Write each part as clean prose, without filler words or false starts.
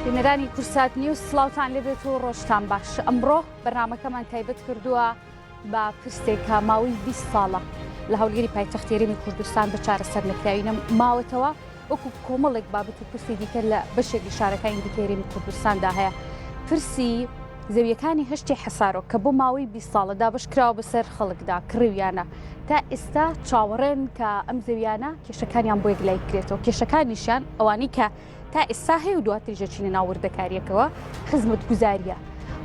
بینەرانی کورسات نیوز سڵاوتان لێبێت و ڕۆژتان باش. ئەمڕۆ بەرنامەکەمان تایبەت کردووە بە پرسێکە ماوەی 20 ساڵە لە هەولێری پایتەختی هەرێمی کوردستان بە چارەسەر نەکراوی ماوەتەوە وەکو کۆمەڵێک بابەت و پرسی دیکە لە بەشێکی شارەکانی دیکە هەرێمی کوردستاندا هەیە. پرسی زەویەکانی هەشتی حەسارۆ کە بۆ ماوەی 20 ساڵە دابەشکراوە بەسەر خەڵکدا کڕیویانە تا ئێستا چاوەڕێن کە ئەم زەویانە کێشەکانیان بۆ یەکلای کرێتەوە. کێشەکانیشیان ئەوانی کە تا ئێستا هەیە و دواتر ژەچینە ناوەردەکاریەکەوە خزمەت گوزاریە.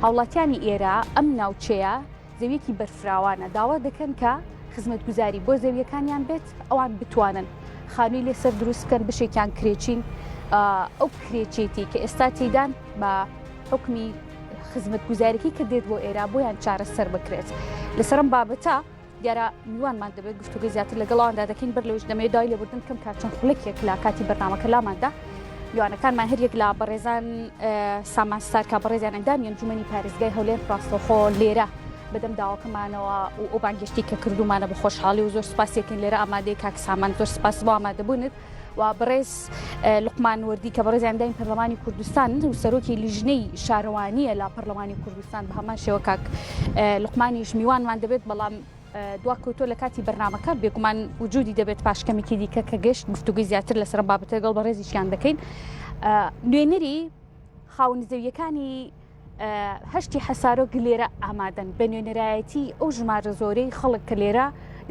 هاوڵاتیانی ئێرە ئەم ناوچەیە زەویەکی بەرفراوانە داوا دەکەن کە خزمەت گوزاری بۆ زەویەکانیان بێت ئەوان بتوانن خانووی لێسەر دروست بکەن بشێکیان کرێچین ئەو کرێچێتی کە ئێستا تێدان بە حکمی خزمەت گوزارێکی کە دێت بۆ ئێرە بۆیان چارەسەر بکرێت. لەسەرم بابەتە دیارە میوانمان دەبێت گفتوگوی زیاتر لەگەڵەوەندا دەکەین بەر لەوش دەمەوێت دای لێبوردن کەم کارچەند خولەکێک لە کاتی بەرنامەکە لاماندا میوانەکانمان هەریەک لە بەڕێزان سامان ستارکە بەڕێزیان ئەندامی ئەنجومەنی پارێزگای هەولێر ڕاستەوخۆ لێرە بەدەم داواکەمانەوە و ئەو بانگشتی کە کردومانە بە خۆشحاڵی و زۆر سپاسێکین لێرە ئامادەی کاک سامان زۆر سپاس بۆ ئامادەبوونت و بەڕێز لوقمان وەردی کە بەڕێزی ئەندامی پەرلەمانی کوردستان و سەرۆکی لیژنەی شارەوانیە لە پەرلەمانی کوردستان بە هەمان شێوە کاک لوقمانیش میوانمان دەبێت بەڵام دوا کەوتۆ لە کاتی بەرنامەکە بێگومان وجودی دەبێت پاشکەمێکی دیکە کە گەشت گفتوگوی زیاتر لەسەر بابەتە گەڵ بەڕێزیشیان دەکەین. نوێنەری خاوەن زەویەکانی هەشتی حەسارۆ لێرە ئامادەن بە نوێنەرایەتی ئەو ژمارە زۆرەی خەڵک کە لێرە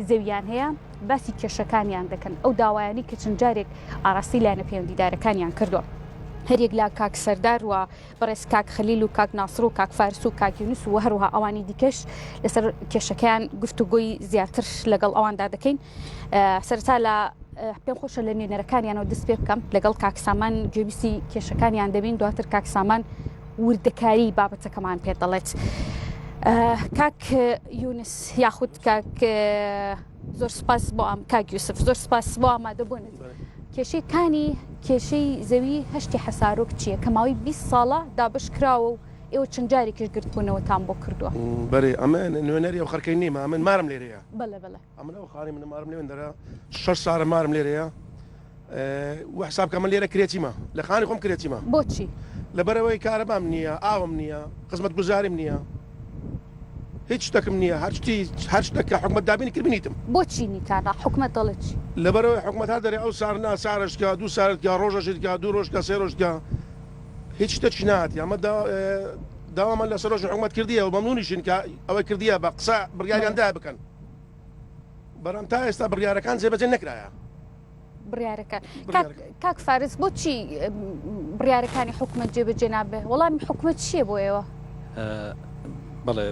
زەویان هەیە باسی کێشەکانیان دەکەن ئەو داوایانی کە چەند جارێک ئاراستی لایەنە پەیوەندیدارەکانیان کردووە. هەرێک لا کاک سەردار و بەڕێز کاک خەلیل و کاک ناسر و کاک فارس و کاک یونس و هەروها ئەوانی دیکەش لەسەر کێشەکەیان گفتوگۆی زیاتر لەگەڵ ئەواندا دەکەین. سەرتا لە پێم خۆشە لە نوێنەرەکانیانەوە دەست پێ بکەم لەگەڵ کاک سامان گوێبیستی کێشەکانیان دەبین دواتر کاک سامان وردەکاری بابەتەکەمان پێ دەڵێت. کاک یونس یاخود کاک زۆر سپاس بۆ ئەم کاک یوسف زۆر سپاس بۆ ئامادەبوونت. کێشەکانی کێشەی زەوی هەشتی حەسارۆک چییە کە ماوەی 20 ساڵە دابشکراوە و ئێوە چەند جارێکیش گرتبوونەوەتان بۆ کردووە؟ بەێ ئەمە نوێنەری ئەو خەرکەی نیمە ئەمن مارم لێرەیە. بەڵێ بەڵێ ئەمن ئەو خاری من مارم لێ دەرە 6 ساڵە مارم لێرەیە و حساب کە من لێرە کرێتیمە لە خانی خۆم کرێتیمە. بۆچی؟ لەبەرەوەی کارەبام نییە ئاوم نییە خزمەت گوزاریم نییە هیچ شتێکم نییە هەر شتێکە حکومەت دابینی کردبینیتم. بۆچی نیتانە حکومەت دەڵێت چی؟ لەبەرەوەی حکومەت هەر دەرێ ئەو سارنا سارشکە دوو سارتکە ڕۆژەشتکە دوو ڕۆژکە سێ ڕۆژکە هیچ شتێکی نهاتی ئەمە داوامان لە سەرۆژ حکومەت کردیە و مەمنونیشین کە ئەوەی کردیە بە قسە بڕیاریاندا بکەن بەڕام تا ئێستا بڕیارەکان جێبەجێ نەکرایە. بڕیارەکان کاک فارس بۆچی بڕیارەکانی حکومەت جێبەجێ نابێ؟ وەڵامی حکومەت چییە بۆ ئێوە؟ بەڵێ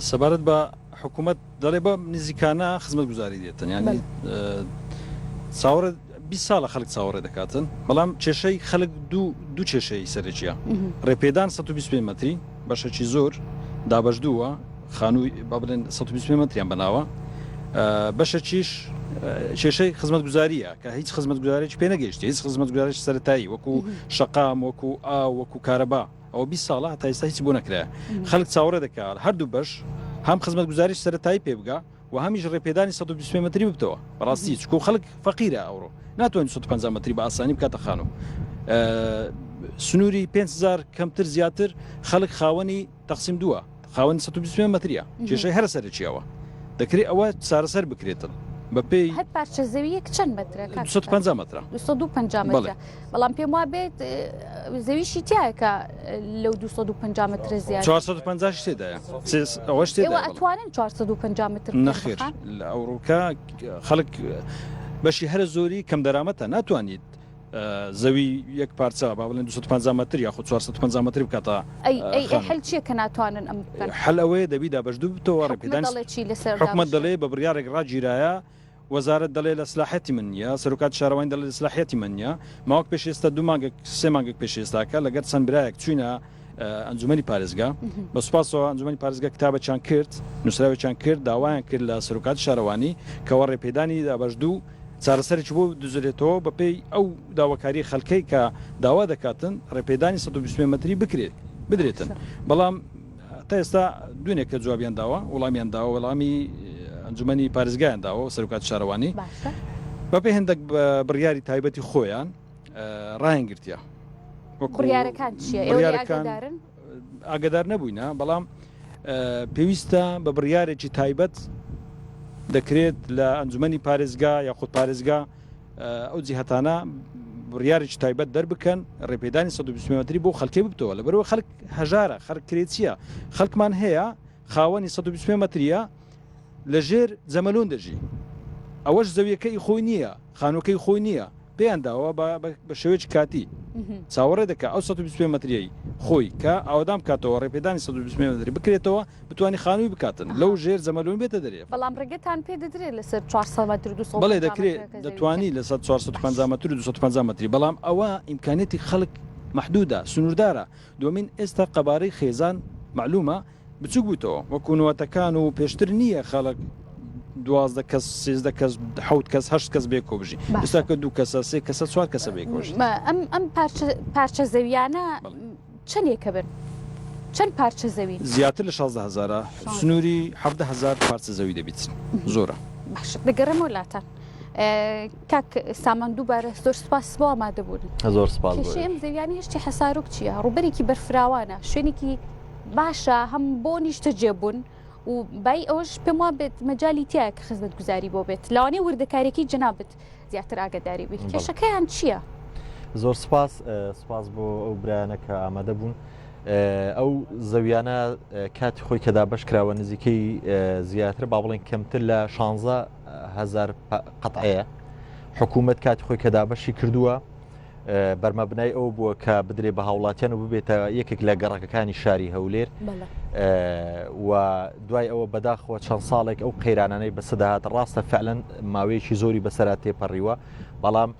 سەبارەت بە حکوومەت دەڵێ بە نزیکانە خزمەت گوزاری دێتن ینی چاوەڕێ 20 ساڵە خەڵک چاوەڕێ دەکاتن بەڵام کێشەی خەڵک دوو کێشەی سەرەکیە ڕێپێدان 120 متری بەشەکی زۆر دابەشدووە خانووی با بڵێن 120 متریان بەناوە بەشەکیش کێشەی خزمەت گوزاریە کە هیچ خزمەت گوزارێکی پێ نەگەیشتی هیچ خزمەت گوزارێکی سەرەتایی وەکو شەقام وەکو وەکو کارەبا ئەو 20 ساڵە هەتا ئێستا هیچ بۆ نەکرایە. خەڵک چاوەڕێ دەکات هەردوو بەش هەم خزمەت گوزاریش سەرەتایی پێ بگا و هەمیش ڕێپێدانی 120 متری ببتەوە بەڕاستی چکو خەڵک فەقیرە ئەوڕۆ ناتوانین 150 متری بە ئاسانی بکاتە خانوو سنووری 5000 کەمتر زیاتر خەڵک خاوەنی تەقسیم دووە خاوەنی 120 متریە کێشەی هەر سەرەکیەوە دەکرێت ئەوە چارەسەر بکرێتن بە پێی هەر پارچە زەویەک چەند مترە؟ 250 مترە 250 مترە بەڵام پێم وا بێت زەویشی تایە کە لەو 250 مترە زیاد 450 تێدایە ئەوە ئێوە ئەتوانن 450 متر نەخێر لە ئەوروپا خەڵک بەشی هەرە زۆری کەم دەرامەتە ناتوانیت زەوی یەک پارچە با بڵێن 250 متر یاخود 450 متر بکاتە هەل چییە کە ناتوانن ئەم بکەن؟ هەل ئەوەیە دەبی دابەشدوو بتەوە ڕێپێدانی حکومەت دەڵێ بە بڕیارێک ڕاگیرایە وەزارەت دەڵێ لە سلاحەتی من نیە سەرۆکات شارەوانی دەڵێ لە سلاحەتی من نیە ماوەک پێش ئێستا 2 مانگێک 3 مانگێک پێش ئێستاکە لەگەر چەند برایەک چوینە ئەنجومەنی پارێزگا بە سوپاسەوە ئەنجومەنی پارێزگا کتابەچیان کرد نووسراوێکیان کرد داوایان کرد لە سەرۆکات شارەوانی کەەوە ڕێپێدانی دابەشدوو چارەسەرێکی بۆ دزرێتەوە بە پێی ئەو داواکاری خەڵکەی کە داوا دەکاتن ڕێپێدانی 120 متری بدرێتن بەڵام تا ئێستا دوێنێک کە جوابیان داوە وەڵامیان داوە وەڵامی ئەنجومەنی پارێزگایان داوە سەرۆکات شارەوانی بە پێی هەندێک بڕیاری تایبەتی خۆیان ڕایەنگرتیە بڕیارەکان چییە؟ ئێوەدارن ئاگدار نەبووینە، بەڵام پێویستە بە بڕیارێکی تایبەت دەکرێت لە ئەنجومەنی پارێزگا یاخود پارێزگا ئەو جیهەتانە بڕیارێکی تایبەت دەربکەن ڕێپێدانی 120 متری بۆ خەڵکی ببتەوە، لەبەرەوە خەڵک هەژارە خەڵک کرێچیە، خەڵکمان هەیە خاوەنی 120 متریە لە ژێر جەمەلۆن دەژی، ئەوەش زەویەکەی خۆی نییە، خانووکەی خۆی نییە، پێیان داوە بە شێوەیەکی کاتی چاوەڕێ دەکە ئەو 120 متریەی خۆی کە ئەوەدام کاتەوە ڕێپێدانی 120 متری بکرێتەوە بتوانانی خانووی بکاتن لەو ژێر جەمەلۆن بێتە دەرێ. بەڵام ڕێگەتان پێ دەدرێت لەسەر 400 متر 200 بەڵێ دەکرێت دەتوانی لەسەر 450 متر 250 متری، بەڵام ئەوە ئیمکانێتی خەڵک محدودە سنووردارە. دومین ئێستا قەبارەی خێزان معلومە بچوک بووتەوە وەکوونەوەتەکان و پێشتر نییە خەڵک 12 کەس 13 کەس 7 کەس 8 کەس بێ کۆبژی، ئێستا کە 2 کەسە 3 کەسە 4 کەسە بێ کۆژی. ئەم پارچە زەویانە چەندێکە بن؟ چەند پارچە زەوی؟ زیاتر لە 16,000 سنووری 17,000 پارچە زەوی دەبیت، زۆرە. باش دەگەڕێمە وڵاتان. کاک سامان دووبارە زۆر سپاس بۆ ئامادەبوون. زۆر سپاس. کێشەی ئەم زەویانی هێشتی حەسارۆک چییە؟ ڕووبەرێکی بەرفراوانە، شوێنێکی باشە هەم بۆ نیشتە جێبوون و بای ئەوش پێم وا بێت مەجای تایە کە خزمەت گوزاری بۆ بێت لەوانەیە وردەکارێکی جەنابەت زیاتر ئاگداری بیت. کێشەکەیان چییە؟ زۆر سپاس بۆ ئەو برایانە کە ئامادە بوون. ئەو زەویانە کاتی خۆی کەدا بەشکراوە نزیکەی زیاتر با بڵێن کەمتر لە 16,000 قەتعەیە. حکوومەت کاتی خۆی کەدا بەشی کردووە بەرمەبنای ئەو بووە کە بدرێ بە هاوڵاتیان و ببێتە یەکێک لە گەڕەکەکانی شاری هەولێر و دوای ئەوە بەداخەوە چەند ساڵێک ئەو قەیرانانەی بەسەداهات ڕاستە فعلەن ماوەیەکی زۆری بەسەرا تێپەڕیوە، بەڵام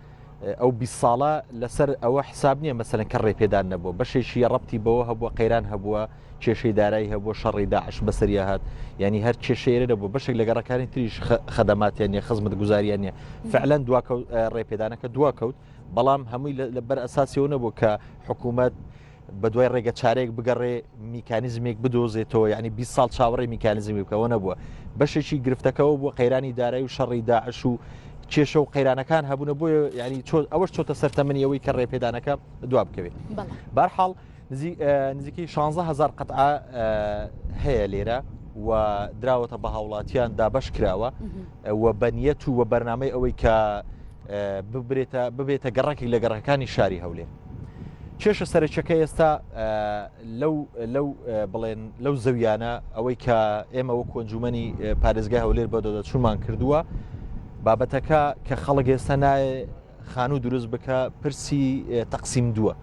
ئەو 20 ساڵە لەسەر ئەوە حساب نییە مەسەرەن کە ڕێپێدان نەبووە، بەشێکی ڕەبتی بەوە هەبووە قەیران هەبووە، کێشەی دارایی هەبووە، شەڕی داعش بەسەریا هات، ینی هەر کێشەیە نەبوو، بەشێک لە گەڕەکانی تریش خەدەماتیان نیە، خزمەت گوزاریان نیە، فعلەن ڕێپێدانەکە دواکەوت، بەڵام هەمووی لەبەر ئەساسیەوە نەبوو کە حکوومەت بە دوای ڕێگە چارەیەک بگەڕێ میکانیزمێک بدۆزێتەوە، ینی 20 ساڵ چاوەڕێ میکانیزمی بکەوە نەبووە، بەشێکی گرفتەکەەوە بووە قەیرانی دارایی و شەڕی داعش و کێشە و قەیرانەکان هەبوونە بۆیە ینی ئەوەش چۆتە سەرتەمەنیەوەی کە ڕێپێدانەکە دوا بکەوێت. بەرحاڵ نزیکەی 16,000 قەتعە هەیە لێرە و دراوەتە بە هاوڵاتیان دابەش کراوە و بەنیەت و بەرنامەی ئەوەی کە ببێتە گەڕێکی لە گەڕەکانی شاری هەولێر. کێشە سەرچەکە ئێستا بڵێن لەو زەویانە ئەوەی کە ئێمە وەکو ئەنجومەنی پارێزگای هەولێر بە دەچوومان کردووە بابەتەکە کە خەڵک ئێستا نایە خانوو دروست بکە پرسی تەقسیم دووە.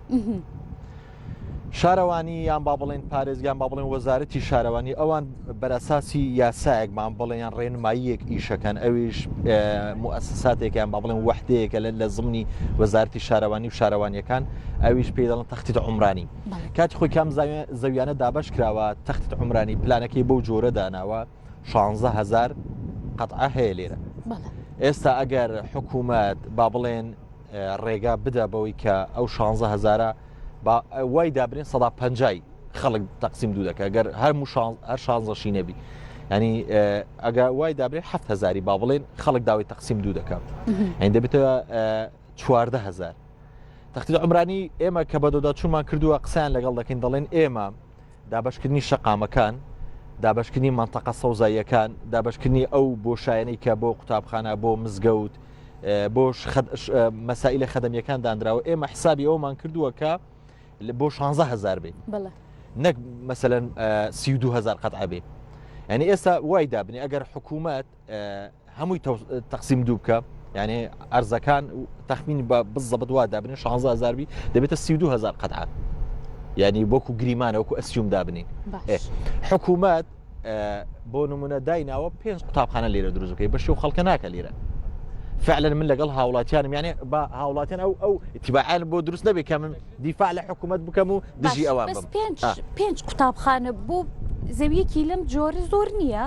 شارەوانی یان با بڵێن پارێزگیان با بڵێن وەزارەتی شارەوانی ئەوان بەرەساسی یاسایەکمان بڵێیان ڕێنماییەک ئیشەکەن، ئەویش موسساتێکیان با بڵێن وەحدەیەکە لە زمانی وەزارەتی شارەوانی و شارەوانیەکان ئەویش پێ دەڵێن تەختیت عومرانی. کاتی خۆی کام زەویانە دابەش کراوە تەختیت عومرانی پلانەکەی بەو جۆرە داناوە 16,000 قەتعە هەیە لێرە. ئێستا ئەگەر حکوومەت با بڵێن ڕێگا بدە بەوەی کە ئەو 16,000 وای دابرێن 150 خەڵک تەقسیم دوو دەکە ئەگەر هەر 16شی نەبی، ینی ئەگە وای دابرێت 7,000 با بڵێن خەڵک داوای تەقسیم دوو دەکات، ئەین دەبێتەوە 14,000. تەختیت عومرانی ئێمە کە بەدەدا چوومان کردووە قسەیان لەگەڵ دەکەین دەڵێن ئێمە دابەشکردنی شەقامەکان، دابەشکردنی مەنتەقە سەوزاییەکان، دابەشکردنی ئەو بۆشایەنەی کە بۆ قوتابخانە بۆ مزگەوت بۆ مەسائلە خەدەمیەکان دانراوە، ئێمە حسابی ئەومان کردووە کە بۆ 16,000 بێت نەک مەسەلەن 32,000 قەتعە بێت. ینی ئێستا وای دابنی ئەگەر حکوومەت هەمووی تەقسیم دوو بکە، یعنی ئەرزەکان تەخمینی بە بزەبت وا دابنێ 16,000 بی دەبێتە 32,000 قەتعە، ینی بۆکو گریمانە وەکو ئەسیوم دابنین. حکوومەت بۆ نمونە دایناوە 5 قوتابخانە لێرە دروست بکەی بەشی و خەڵکە ناکە لێرە. فعلا من لەگەڵ هاوڵاتیانم یعنی بە هاوڵاتیان ئەو اتیباعیان بۆ دروست نەبێت کە من دیفاع لە حکوومەت بکەم و دژی ئەوان بم. 5 قوتابخانە بۆ زەویەکی لەم جۆرە زۆر نییە.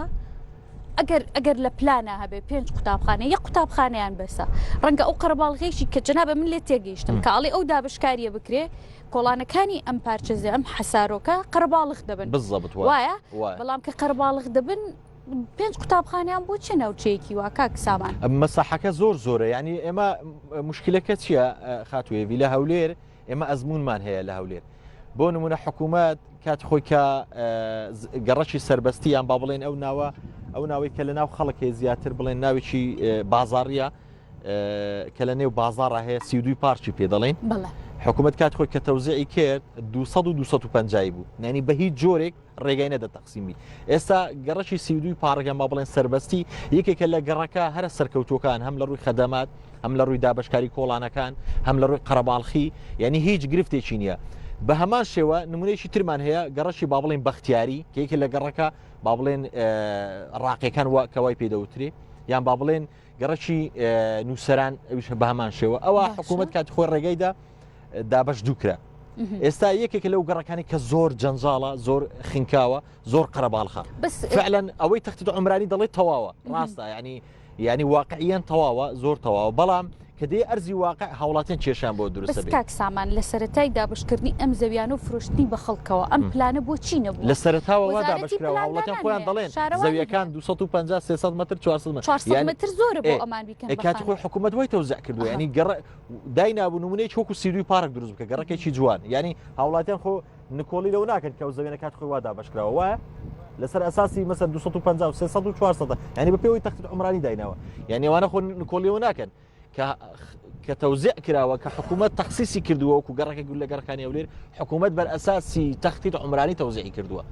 ئەگەر لە پلانە هەبێ 5 قوتابخانە یە قوتابخانەیان بەسە ڕەنگە ئەو قەرەباڵغێشی کە جەنابە من لێ تێگەیشتم کە ئەڵێ ئەو دابشکاریە بکرێ کۆڵانەکانی ئەم پارچەزە ئەم حەسارۆکە قەرەباڵغ دەبن بالضبط وایە، بەڵام کە قەرەباڵغ دەبن 5 قوتابخانیان بۆ چه ناوچەیەکی وا کاک سامان؟ مەساحەکە زۆر زۆرە، ینی ئێمە مشکلەکە چییە خاتوێوی لە هەولێر ئێمە ئەزمونمان هەیە لە هەولێر بۆ نمونە حکوومەت کات خۆی کە گەڕەکی سربەستیان با بڵێن ئەو ناوەی کە لە ناو خەڵک زیاتر بڵێن ناوێکی بازاڕیە کە لە نێو بازاڕە هەیە 32 پارچی پێ دەڵێن حکوومەت کات خۆی کە تەوزیعی کرد 200 و 250 بوو نانی بە هیچ جۆرێک ڕێگای نەدە تەقسیمی ئێستا گەڕەکی 32 پارەکان با بڵێن سربەستی یەکێکە لە گەڕەکە هەرە سەرکەوتوەکان هەم لە ڕووی خەدەمات هەم لە ڕووی دابشکاری کۆڵانەکان هەم لە ڕووی قەرەباڵخی یعنی هیچ گرفتێکی نییە بە هەمان شێوە نمونەیەکی ترمان هەیە گەڕەشی با بڵێن بەختیاری کێکی لە گەڕەکە با بڵێن ڕاقیەکان کەوای پێدەوترێ یان با بڵێن گەڕەکی نووسەران بە هەمان شێوە ئەوە حکوومەت کاتی خۆی ڕێگەیدا دابش دووکرا ئێستا یەکێک لەو گەڕەکانی کە زۆر جەنجاڵە زۆر خینکاوە زۆر قەرەباڵخە فعلەن ئەوەی تەختی عمرانی دەڵێت تەواوە ڕاستە ینی واقعیان تەواوە زۆر تەواوە بەڵام کە دێ ئەرزی واقع هاوڵاتیان کێشان بۆ دروستە بێت کاک سامان لە سەرەتای دابشکردنی ئەم زەویان و فرۆشتنی بە خەڵکەوە ئەم پلانە بۆچی نەبوو لە سەرەتاوە دابشکراوە هاوڵاتیان خۆیان دەڵێن زەویەکان 250 300 متر 400 متر زۆرە بۆ ئەمان بیکەن کاتی خۆی حکوومەت وای تەوزیع کردووە ینی داینابوو نمونەیەکی وەکو سیروی پارک دروست بکە گەڕەکێکی جوان ینی هاوڵاتیان خۆ نکۆڵی لەو ناکەن کە زەویەنە کات خۆی وا دابشکراوە وایە لەسەر ئەساسی مەسەر 250 300 و 400 ینی بە پێوەی تەختی عمرانی دایناوە یعنی ئەوانە خۆ نکۆڵیەوە ناکەن کە تەوزیع کراوە کە حکوومەت تەخسیسی کردووە وەکو گەڕەکە گول لە گەڕەکانی هەولێر حکوومەت بەر ئەساسی تەختی عمرانی تەوزیعی کردووە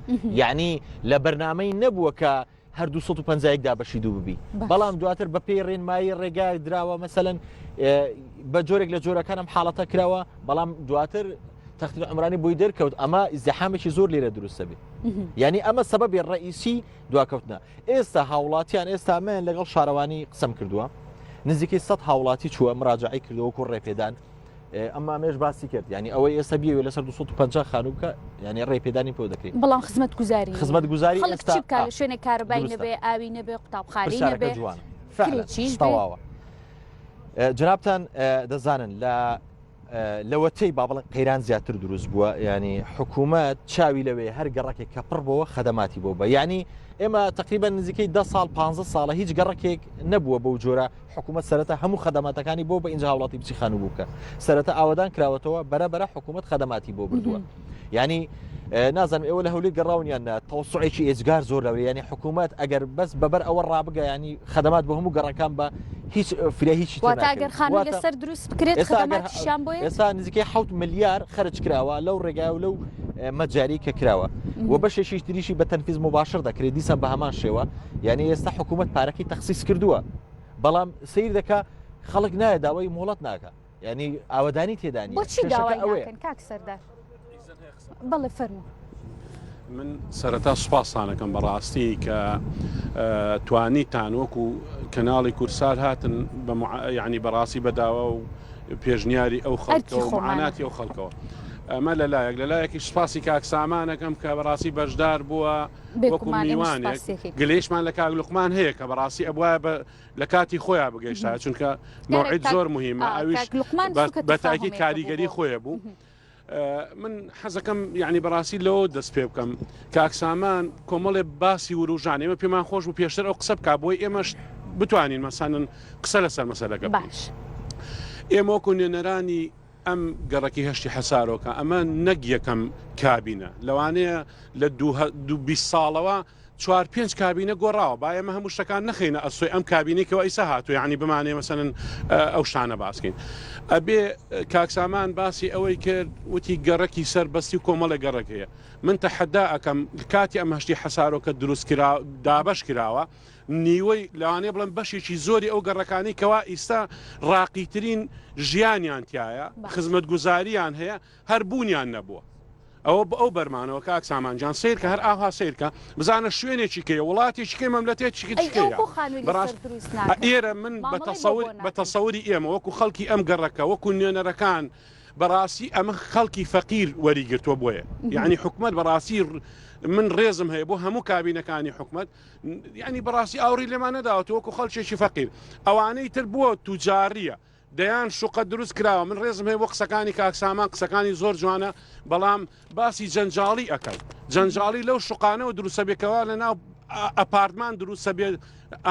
یعنی لە بەرنامەی نەبووە کە هەر 250 دابەشی دوو ببی بەڵام دواتر بە پێی ڕێنمایی ڕێگای دراوە مەسەلەن بە جۆرێک لە جۆرەکان ئەم حاڵەتە کراوە بەڵام دواتر تەختی عمرانی بۆی دەرکەوت ئەمە ئیزدیحامێکی زۆر لێرە دروستە بێت یعنی ئەمە سەبەبی ڕئیسی دواکەوتنە ئێستا هاوڵاتیان ئێستا من لەگەڵ شارەوانی قسەم کردووە نزیکەی 100 هاوڵاتی چووە مراجعی کردەوەکو ڕێپێدان ئەمما ئەمێش باسی کرد ینی ئەوەی ئێستا بیەوێ لەسەر 250 خانوو بکە ینی ڕێپێدانی پێ دەکرێت بەڵام خزمەت گوزاری ئێستا لە شوێنە کارەبای نەبێ ئاوی نەبێ قوتابخانەی نەبێ جوانە تەواوە جنابتان دەزانن لەوەتەی با بڵێن قەیران زیاتر دروست بووە ینی حکوومەت چاوی لەوێ هەر گەڕەکێک کە پڕ بەوە خەدەماتی بۆ بە ینی ئێمە تقریبا نزیکەی 10 ساڵ 15 ساڵە هیچ گەڕەکێک نەبووە بەو جۆرە حکوومەت سەرەتا هەموو خەدەماتەکانی بۆ بە ئینجا هاوڵاتی بچی خانوو بووکە سەرەتا ئاوادان کراوەتەوە بەرەبەرە حکوومەت خەدەماتی بۆ بردووە ینی نازانم ئێوە لە هەولێر گەڕاونیان تەوسعێکی ئێجگار زۆر لەوێ ینی حکوومەت ئەگەر بەس بەبەر ئەوە ڕابگە ینی خەدەمات بە هەموو گەڕەکان بە هیچ فرە هیچی ئەگەر خانوو لەسەر دروست بکرێت خەدەماتیشان بۆیە ئێستا نزیکەی 7 ملیار خەرج کراوە لەو ڕێگای و لەو مەجاری کە کراوە و بەشێکی تریشی بە تەنفیز مباشر دەکرێت دیسان بە هەمان شێوە یعنی ئێستا حکوومەت پارەکەی تەخسیس کردووە بەڵام سیر دەکا خەڵک نایە داوای مۆڵەت ناکە یعنی ئاوادانی تێدانی بۆچی داوای ناکەن کاک سەردار بەڵێ فەرموو من سەرەتا سوپاسانەکەم بەڕاستی کە توانیتان وەکو کەناڵی کورسار هاتن یعنی بەڕاستی بەداوە و پێشنیاری ئەو خەڵکەوە و معاناتی ئەو خەڵکەوە ئەمە لەلایەکی سوپاسی کاک سامانەکەم کە بەڕاستی بەشدار بووە وەکو میوانێک گلێشمان لە کاک لوقمان هەیە کە بەڕاستی ئەبوایە لە کاتی خۆیان بگەیشتا چونکە موعید زۆر مهمە ئەویش بە تاکید کاریگەری خۆیە بوو من حەزەکەم یعنی بەڕاستی لەوە دەست پێ بکەم کاک سامان کۆمەڵێ باسی وروژان ئێمە پێمان خۆش و پێشتر ئەو قسە بکە بۆی ئێمەش بتوانین مەسانن قسە لەسەر مەسەلەکە باش ئێمە وەکو نوێنەرانی ئەم گەڕەکی هەشتی حەسارۆکە ئەمە نەک یەکەم کابینە لەوانەیە لە 20 ساڵەوە 4-5 کابینە گۆڕاوە با ئێمە هەموو شتەکان نەخینە ئەسۆی ئەم کابینێکەوە ئیسا هاتوو یعنی بمانێ مەسەن ئەو شانە باسکەین ئەبێ کاکسامان باسی ئەوەی کرد وتی گەڕەکی سەربەستی و کۆمەڵە گەڕەکەیە من تەحەدا ئەەکەم کاتی ئەم هەشتی حەسارۆکە دروست دابەش کراوە نیوەی لەوانەیە بڵێن بەشێکی زۆری ئەو گەڕەکانی کەوا ئیستا ڕاقیترین ژیانیان تایە خزمەت گوزاریان هەیە هەر بوونیان نەبووە ئەوە ئەو بەرمانەوە کاک سامانجان سیر کە هەر ئاها سیرکە بزانە شوێنێکی کەیە وڵاتێکی کەی مەملەتێکی ئێرە من بە تەسەوری ئێمە وەکو خەڵکی ئەم گەڕەکە وەکو نوێنەرەکان بەڕاستی ئەمە خەڵکی فەقیر وەریگرتووە بۆیە یعنی حکومەت بەڕاستی من ڕێزم هەیە بۆ هەموو کابینەکانی حکومەت یعنی بەڕاستی ئاوری لێمان نەداوەتەوە وەکو خەڵکێکی فەقیر ئەوانەی تر بووە توجاریە دەیان شوقە دروست کراوە من ڕێزم هەیە بۆ قسەکانی کاکسامان قسەکانی زۆر جوانە بەڵام باسی جەنجاڵی ئەەکەن جەنجاڵی لەو شوقانەوە دروستە بێکەوە لە ناو ئەپارتمان دروستە بێت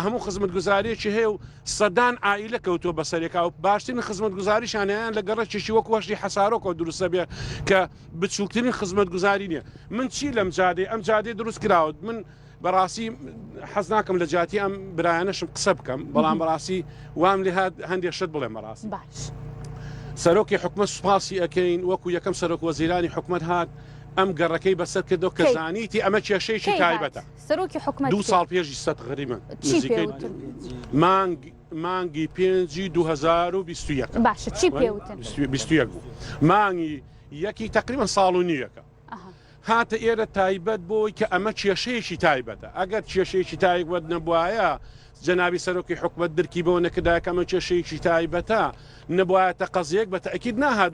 هەموو خزمەت گوزارێکی هەیە و سەدان ئایلە کەوتۆ بەسەرێکا و باشترین خزمەت گوزاریشانیان لە گەڕەکێکی وەک وەشی حەسارۆکەوە دروستە بێ کە بچووکترین خزمەت گوزاری نییە من چی لەم جادێ ئەم جادێ دروست کراوت من بەڕاستی حەز ناکەم لە جاتی ئەم برایانەشم قسە بکەم بەڵام بەڕاستی وام لێ هەندێک شت بڵێم بەڕاستی باش سەرۆکی حکومەت سوپاسی ئەەکەین وەکو یەکەم سەرۆک وەزیرانی حکومەت هات ئەم گەڕەکەی بەسەر کردەوە کە زانیتی ئەمە کێشەیەکی تایبەتە سەرۆکی حکومەت 2 ساڵ پێشی سەد غەریبن مانگی پێنجی 2021 باشە چی پێوتن 21 بوو مانگی یەکی تقریبا ساڵ و نیوەکە هاتە ئێرە تایبەت بۆی کە ئەمە کێشەیەکی تایبەتە ئەگەر کێشەیەکی تایبەت نەبووایە جەنابی سەرۆکی حکومەت درکی بۆ نەکردا کە ئەمە کێشەیەکی تایبەتە نەبوایەتە قەزیەک بە تەئکید ناهات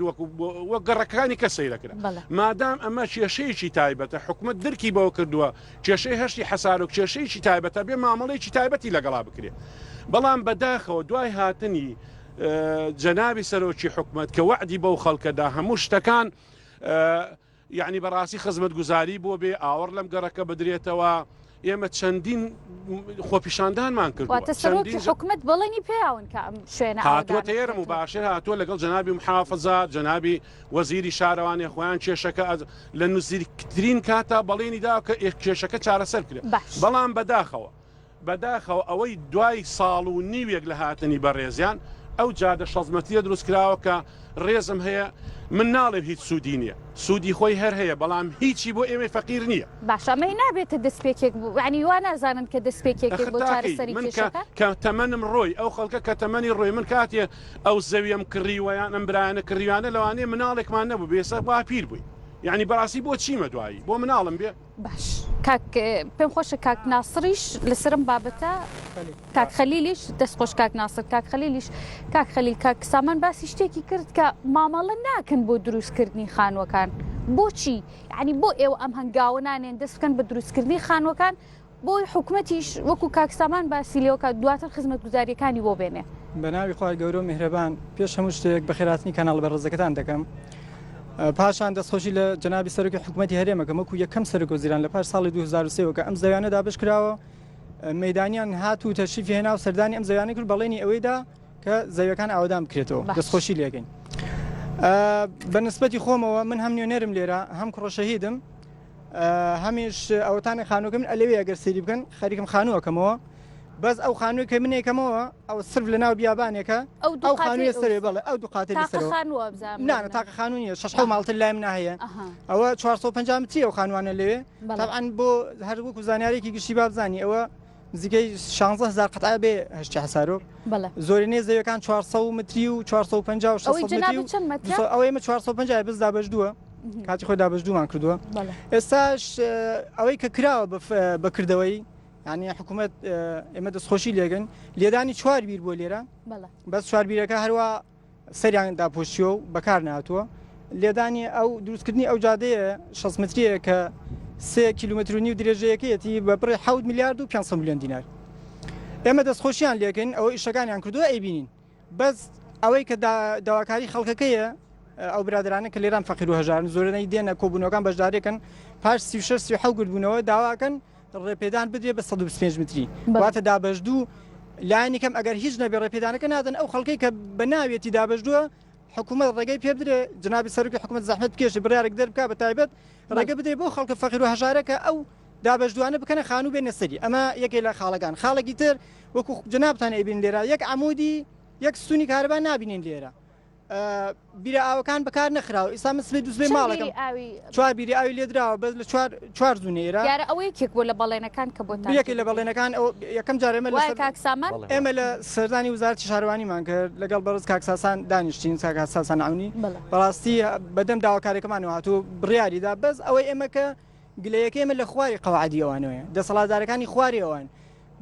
وەک گەڕەکانی کە سەیرەکرا مادام ئەمە کێشەیەکی تایبەتە حکومەت درکی بەوە کردووە کێشەی هەشتی حەسارۆک کێشەیەکی تایبەتە بێ مامەڵەیەکی تایبەتی لەگەڵا بکرێت بەڵام بەداخەوە دوای هاتنی جەنابی سەرۆکی حکومەت کە وعدی بەو خەڵکەدا هەموو شتەکان یعنی بەڕاستی خزمەت گوزاری بۆ بێ ئاوەڕ لەم گەڕەکە بدرێتەوە ئێمە چەندین خۆپیشاندانمان کردووە سەرۆکی حکومەت بڵێنی پێیاون کە ئەم شوێنە هاتووە ئێرە مباشر هاتووە لەگەڵ جەنابی محافظات جەنابی وەزیری شارەوانی خۆیان کێشەکە لە نزیکترین کاتا بەڵێنی دا کە کێشەکە چارەسەر کرێت بەڵام بەداخەوە ئەوەی دوای ساڵ و نیوێک لە هاتنی بەڕێزیان ئەو جادە شەزمەتیە دروست کراوە کە ڕێزم هەیە من ناڵێم هیچ سوودی نییە سوودی خۆی هەر هەیە بەڵام هیچی بۆ ئێمە فەقیر نییە باشەمەی نابێتە دەستپێکێک بوو عنی وان نازانن کە دەستپێکێک بۆ چارەسەری کێشەکە کە تەمەنم ڕۆی ئەو خەڵکە کە تەمەنی ڕۆی من کاتێ ئەو زەویم کڕیوەیان ئەم برایانە کڕیوانە لەوانەیە مناڵێکمان نەبوو بێسە با پیر بووی یعنی بەڕاستی بۆ چیمە دوایی بۆ مناڵم بێ باش کاک پێم خۆشە کاک ناسریش لەسرم بابەتە کاک خەلیلیش دەستخۆش کاک ناسر کاک خەلیلیش کاک خەلیل کاک سامان باسی شتێکی کرد کە مامەڵە ناکەن بۆ دروستکردنی خانوەکان بۆچی یعنی بۆ ئێوە ئەم هەنگاوە دەست بکەن بە دروستکردنی خانوەکان بۆی حکوومەتیش وەکو کاک سامان باسی لێوە دواتر خزمەت گوزاریەکانی بۆ بێنێ بە ناوی خۆی گەورە و میهرەبان پێش هەموو شتێک بە خێراتنی کەناڵ بەڕێزەکەتان دەکەم پاشان دەستخۆشی لە جەنابی سەرۆکی حکوومەتی هەرێمەکەم وەکو یەکەم سەرۆک وەزیران لە پاش ساڵی 2023 کە ئەم زەویانە دابش کراوە مەیدانیان هات و تەشریفی هێنا و سەردانی ئەم زەویانە کرد بەڵێنی ئەوەیدا کە زەویەکان ئاوادام بکرێتەوە دەستخۆشی لێگەین بە نسبەتی خۆمەوە من هەم نوێنەرم لێرە هەم کوڕەشەهیدم هەمیش ئەوەتانی خانووەکە من ئەلەوێ ئەگەر سەیری بکەن خەریکم خانووەکەمەوە بەس ئەو خانووی کە منێکەمەوە ئەو سرف لە ناو بیابانێکە ئەو خانوویە سەرێ بڵێ ئەو دوو قاتێ نانە تاقە خانوونیە 6 ماڵتر لای من هەیە ئەوە 450 متری ئەو خانوانە لەوێ طبعاً بۆ هەر وەکو زانیارێکی گشتی بابزانی ئەوە نزیکەی 16,000 قەتع بێ هەشتی حەسارۆک زۆرینەی زەویەکان 400 متری و 450 و 600 متری ئەوەی ئمە 450 بز دابەشدووە کاتی خۆی دابەشدوومان کردووە ئێستاش ئەوەی کە کراوە بەکردەوەی یعنی حکوومەت ئێمە دەستخۆشی لێگەن لێدانی چوار بیر بۆ لێرە بەس چواربیرەکە هەروە سەریان داپۆشیۆ و بەکار نهاتووە لێدانی ئەو دروستکردنی ئەو جادەیە 6 متریە کە 3 کیلومتر و نیو درێژەیەکەیەتی بە بڕی 7 میلیارد و 500 میلیۆن دینار ئێمە دەستخۆشیان لێکن ئەوە ئیشەکانیان کردووە ئەیبینین بەس ئەوەی کە داواکاری خەڵکەکەیە ئەو برادرانە کە لێران فەقیر و هەژارن زۆرنەی دێنە کۆبوونەکان بەشدارێکن پاش 36 گردبوونەوە داواکەن ڕێپێدان بدرێ بە 125 متری واتە دابەشدوو لایەنی کەم ئەگەر هیچ نەبێ ڕێپێدانەکە نادەن ئەو خەڵکەی کە بە ناوێتی دابەشدووە حکوومەت ڕێگەی پێ بدرێ جنابی سەرۆکی حکوومەت زەحمەت بکێشێ بڕیارێک دەربکا بە تایبەت ڕێگە بدرێ بۆ خەڵکە فەقیر و هەژارەکە ئەو دابەشدوانە بکەنە خانوو بێنە سەری ئەمە یەکێ لە خاڵەکان خاڵێکی تر وەکو جنابتان ئەیبین لێرە یەک عمودی یەک ستونی کارەبا نابینین لێرە بیرە ئاوەکان بەکار نەخراوە ئێستا مسبێ دووسبێ ماڵەکەم چوار بیری ئاوی لێدراوە بەس لە چوار زونێرە یارە ئەوەی کێک بۆ لە بەڵێنەکان کە بۆ یەکێ لە بەڵێنەکان یەکەم جار ئێمە لە سەردانی وزارەتی شارەوانیمان کرد لەگەڵ بەڕز کاکساسان دانیشتین کاکساسان عونی بەڕاستی بەدەم داواکارێکەکەمانەوە هاتوو بڕیاریدا بەس ئەوەی ئێمە کە گلەیەکە ئێمە لە خواری قەواعدی ئەوانەوەیە دەسەڵاتدارەکانی خواری ئەوان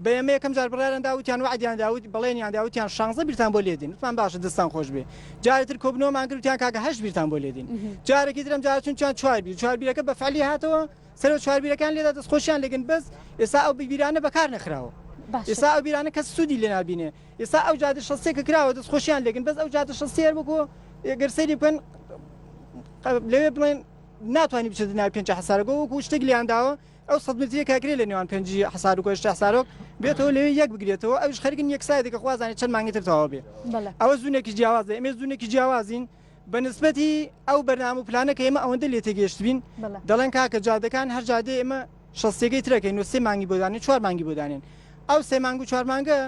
بە ئێمە یەکەم جار بڕیاران داوتیان وعدیان داوت بەڵێنیان داوتیان 16 بیرتان بۆ لێدین وتمان باشە دەستان خۆش بێ جارێتر کۆبنەوەمان کردیان کاکە 8 بیرتان بۆ لێدین جارێکی ترم جارچون چوار بیرەکە بە فعلی هاتەوە سەر چوار بیرەکان لێدا دەستخۆشیان لێگن بەس ئێستا ئەو بیرانە بەکار نەخراوە ئێستا ئەو بیرانە کەس سوودی لێ نابینێ ئێستا ئەو جادە شەستێکە کراوە دەستخۆشیان لێگن بەس ئەو جادە شەستێر بکۆ گەرسەری بکەن لەوێ بڵێن ناتوانانی بچێت ناوی پێنج حەسارەگە وەکو شتێک لیان داوە ئەو سەدمەتیە کاگرێ لە نێوان پێنجی حسار و کۆشت حسارۆک بێتەوە لەوێ یەک بگرێتەوە ئەوش خەرگن یەک سایدێکە خوازانێت چەند مانگی ترتەوە بێ ئەوە زوونێکی جیاوازە ئێمە زوونێکی جیاوازین بە نسبەتی ئەو بەرنامە و پلانەکە ئێمە ئەوەندە لێ تێگەشتبین دەڵێن کاکە جادەکان هەر جادێ ئێمە شەستێکەی ترەکەین و 3 مانگی بۆدانین 4 مانگی بۆدانێن ئەو 3 مانگ و 4 مانگە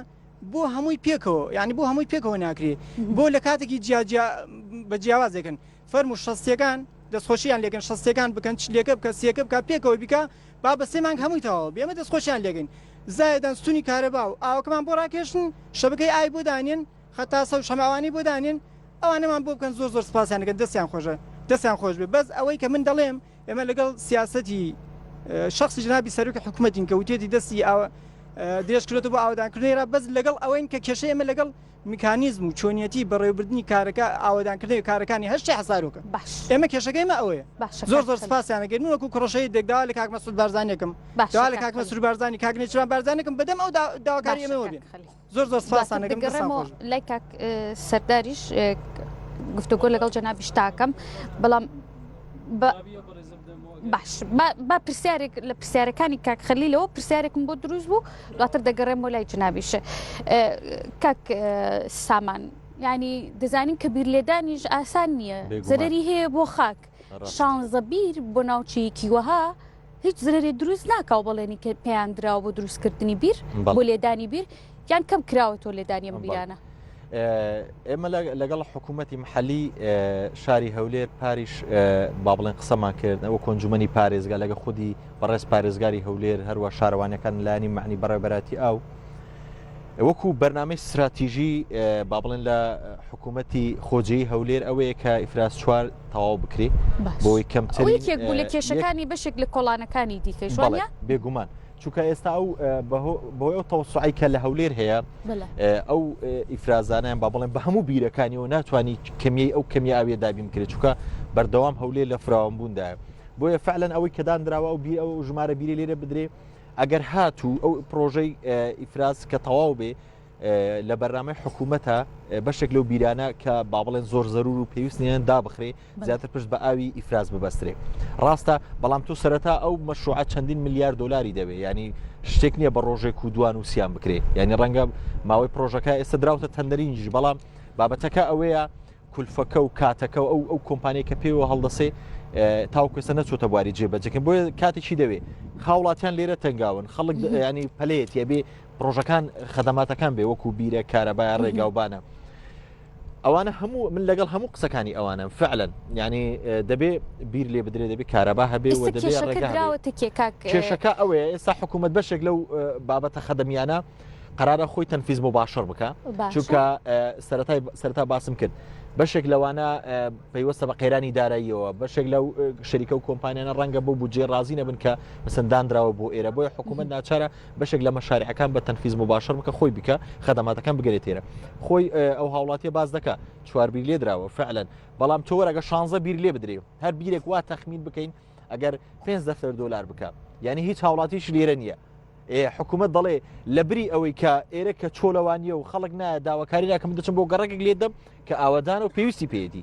بۆ هەمووی پێکەوە یعنی بۆ هەمووی پێکەوە ناکرێ بۆ لە کاتێکی بە جیاوازێکن فەرمو شەستەکان دەستخۆشییان لێگەن شەستەکان بکەن لێکە بکە سیەکە بکە پێکەوە بیکە با بە 3 مانگ هەمووی تەواو بێمە دەستخۆشیان لێگەین زایدان ستونی کارەبا و ئاوکەمان بۆ ڕاکێشن شەبکەی ئای بۆ دانێن خەتا سە و شەماوانی بۆ دانێن ئەوانەمان بۆ بکەن زۆر سپاسیانەکەن دەستیان خۆشە دەستیان خۆش بێ بەس ئەوەی کە من دەڵێم ئێمە لەگەڵ سیاسەتی شخصی جنابی سەرۆکی حکوومەتین کە وتێتی دەستی دێشکرێت بۆ ئاودانکردنیرا بەس لەگەڵ ئەوەین کە کێشە ئێمە لەگەڵ میکانیزم و چۆنیەتی بەڕێوەبردننی کارەکە ئاوادانکردنی کارەکانی هەشتی حسارۆکە ئێمە کێشەکەیمە ئەوەیە زۆر سپاسیانەگەن وەکو کڕۆشەی دێکداوا لە کاک مەسعود بارزانێکم داوا لە کاک مەسعود بارزانی کاک نێچیروان بارزانێکم بەدەم ئەو داواکاری ئێمەوە بێن زۆر سپاسیانەگەم لای کاک سەرداریش گفتوگۆ لەگەڵ جەنابی شتاکەم بەڵام باش با پرسیارێک لە پرسیارەکانی کاک خەلیلەوە پرسیارێکم بۆ دروست بوو دواتر دەگەڕێمەوە لای جنابیش کاک سامان ینی دەزانین کە بیر لێدانیش ئاسان نییە زەرری هەیە بۆ خاک شانزە بیر بۆ ناوچەیەکی وەها هیچ زەرێ دروست ناکاو بەڵێنی کە پێیان دراوە بۆ دروستکردنی بیر بۆ لێدانی بیر یان کەم کراوەتەوە لێدانی ئەم بیرانە ئێمە لەگەڵ حکوومەتی محەلی شاری هەولێر پاریش با بڵێن قسەمان کرد ئەوە کۆنجومەنی پارێزگا لەگە خودی بەڕێز پارێزگاری هەولێر هەروە شارەوانەکان لانی معنی بەڕێبەراتی ئاو وەکو بەرنامەی استراتیژی با بڵێن لە حکوومەتی خۆجەی هەولێر ئەوەیە کە ئیفراز چوار تەواو بکرێ بۆی کەمترین یەک بوو لە کێشەکانی بەشێک لە کۆڵانەکانی دیکەی جوانە بێگومان چونکە ئێستا ئەو بەهۆی ئەو تەوسعی کە لە هەولێر هەیە ئەو ئیفرازانیان با بڵێن بە هەموو بیرەکانیەوە ناتوانانی کەمیەی ئەو کەمی ئاوێ دابین بکرێت چونکە بەردەوام هەولێر لە فراوانبووندایە بۆیە فعلەن ئەوەی کە دانراوە ئەو ژمارە بیری لێرە بدرێ ئەگەر هاتوو ئەو پرۆژەی ئیفراز کە تەواو بێ لە بەرنامەی حکوومەتە بەشێک لەو بیرانە کە با بڵێن زۆر زەرور و پێویستیان دابخرێ زیاتر پشت بە ئاوی ئیفراز ببەسترێ ڕاستە بەڵام تو سەرەتا ئەو مەشروعات چەندین میلیارد دلاری دەبێت ینی شتێک نییە بە ڕۆژێک و دوان وسییان بکرێ ینی ڕەنگە ماوەی پرۆژەکە ئێستا دراوتە تەندەرینجیش بەڵام بابەتەکە ئەوەیە کولفەکە و کاتەکە و ئەو کۆمپانیای کە پێوە هەڵدەسێ تاوکەسە نەچۆتە بواری جێبەجەکەن بۆیە کاتێکی دەوێت خاوڵاتیان لێرە تەنگاون خەڵک ینی پەلەیەت یەبێ پرۆژەکان خەدەماتەکان بێ وەکو بیرە کارەبای ڕێگاوبانە ئەوانە هەموو من لەگەڵ هەموو قسەکانی ئەوانە فعلەن ینی دەبێ بیر لێ بدرێ دەبێت کارەبا هەبێ و کێشەکە ئەوەیە ئێستا حکوومەت بەشێک لەو بابەتە خەدەمیانە قرارە خۆی تەنفیز مباشر بکە چونکە سەرەتا باسم کرد بەشێک لەوانە پەیوەستە بە قەیرانی داراییەوە بەشێک لەو شەریکە و کۆمپانیانە ڕەنگە بۆ بودجێ ڕازی نەبن کە مەسەن دانراوە بۆ ئێرە بۆیە حکوومەت ناچارە بەشێک لە مەشارعەکان بە تەنفیز مباشر بکە خۆی بکە خەدەماتەکان بگەرێت تێرە خۆی ئەو هاوڵاتیە باز دەکە 4 بیر لێ درراوە فعلەن بەڵام تۆ وەرەگە 16 بیر لێ بدرێ هەر بیرێک وا تەخمین بکەین ئەگەر 500 دلار بکە یعنی هیچ هاوڵاتیش لێرە نییە حکوومەت دەڵێ لە بری ئەوەی کە ئێرە کە چۆلەوانیە و خەڵک نایە داواکاری ناکەم دەچم بۆ گەڕێکێک لێ دەم کە ئاوادان و پێویستی پێێتی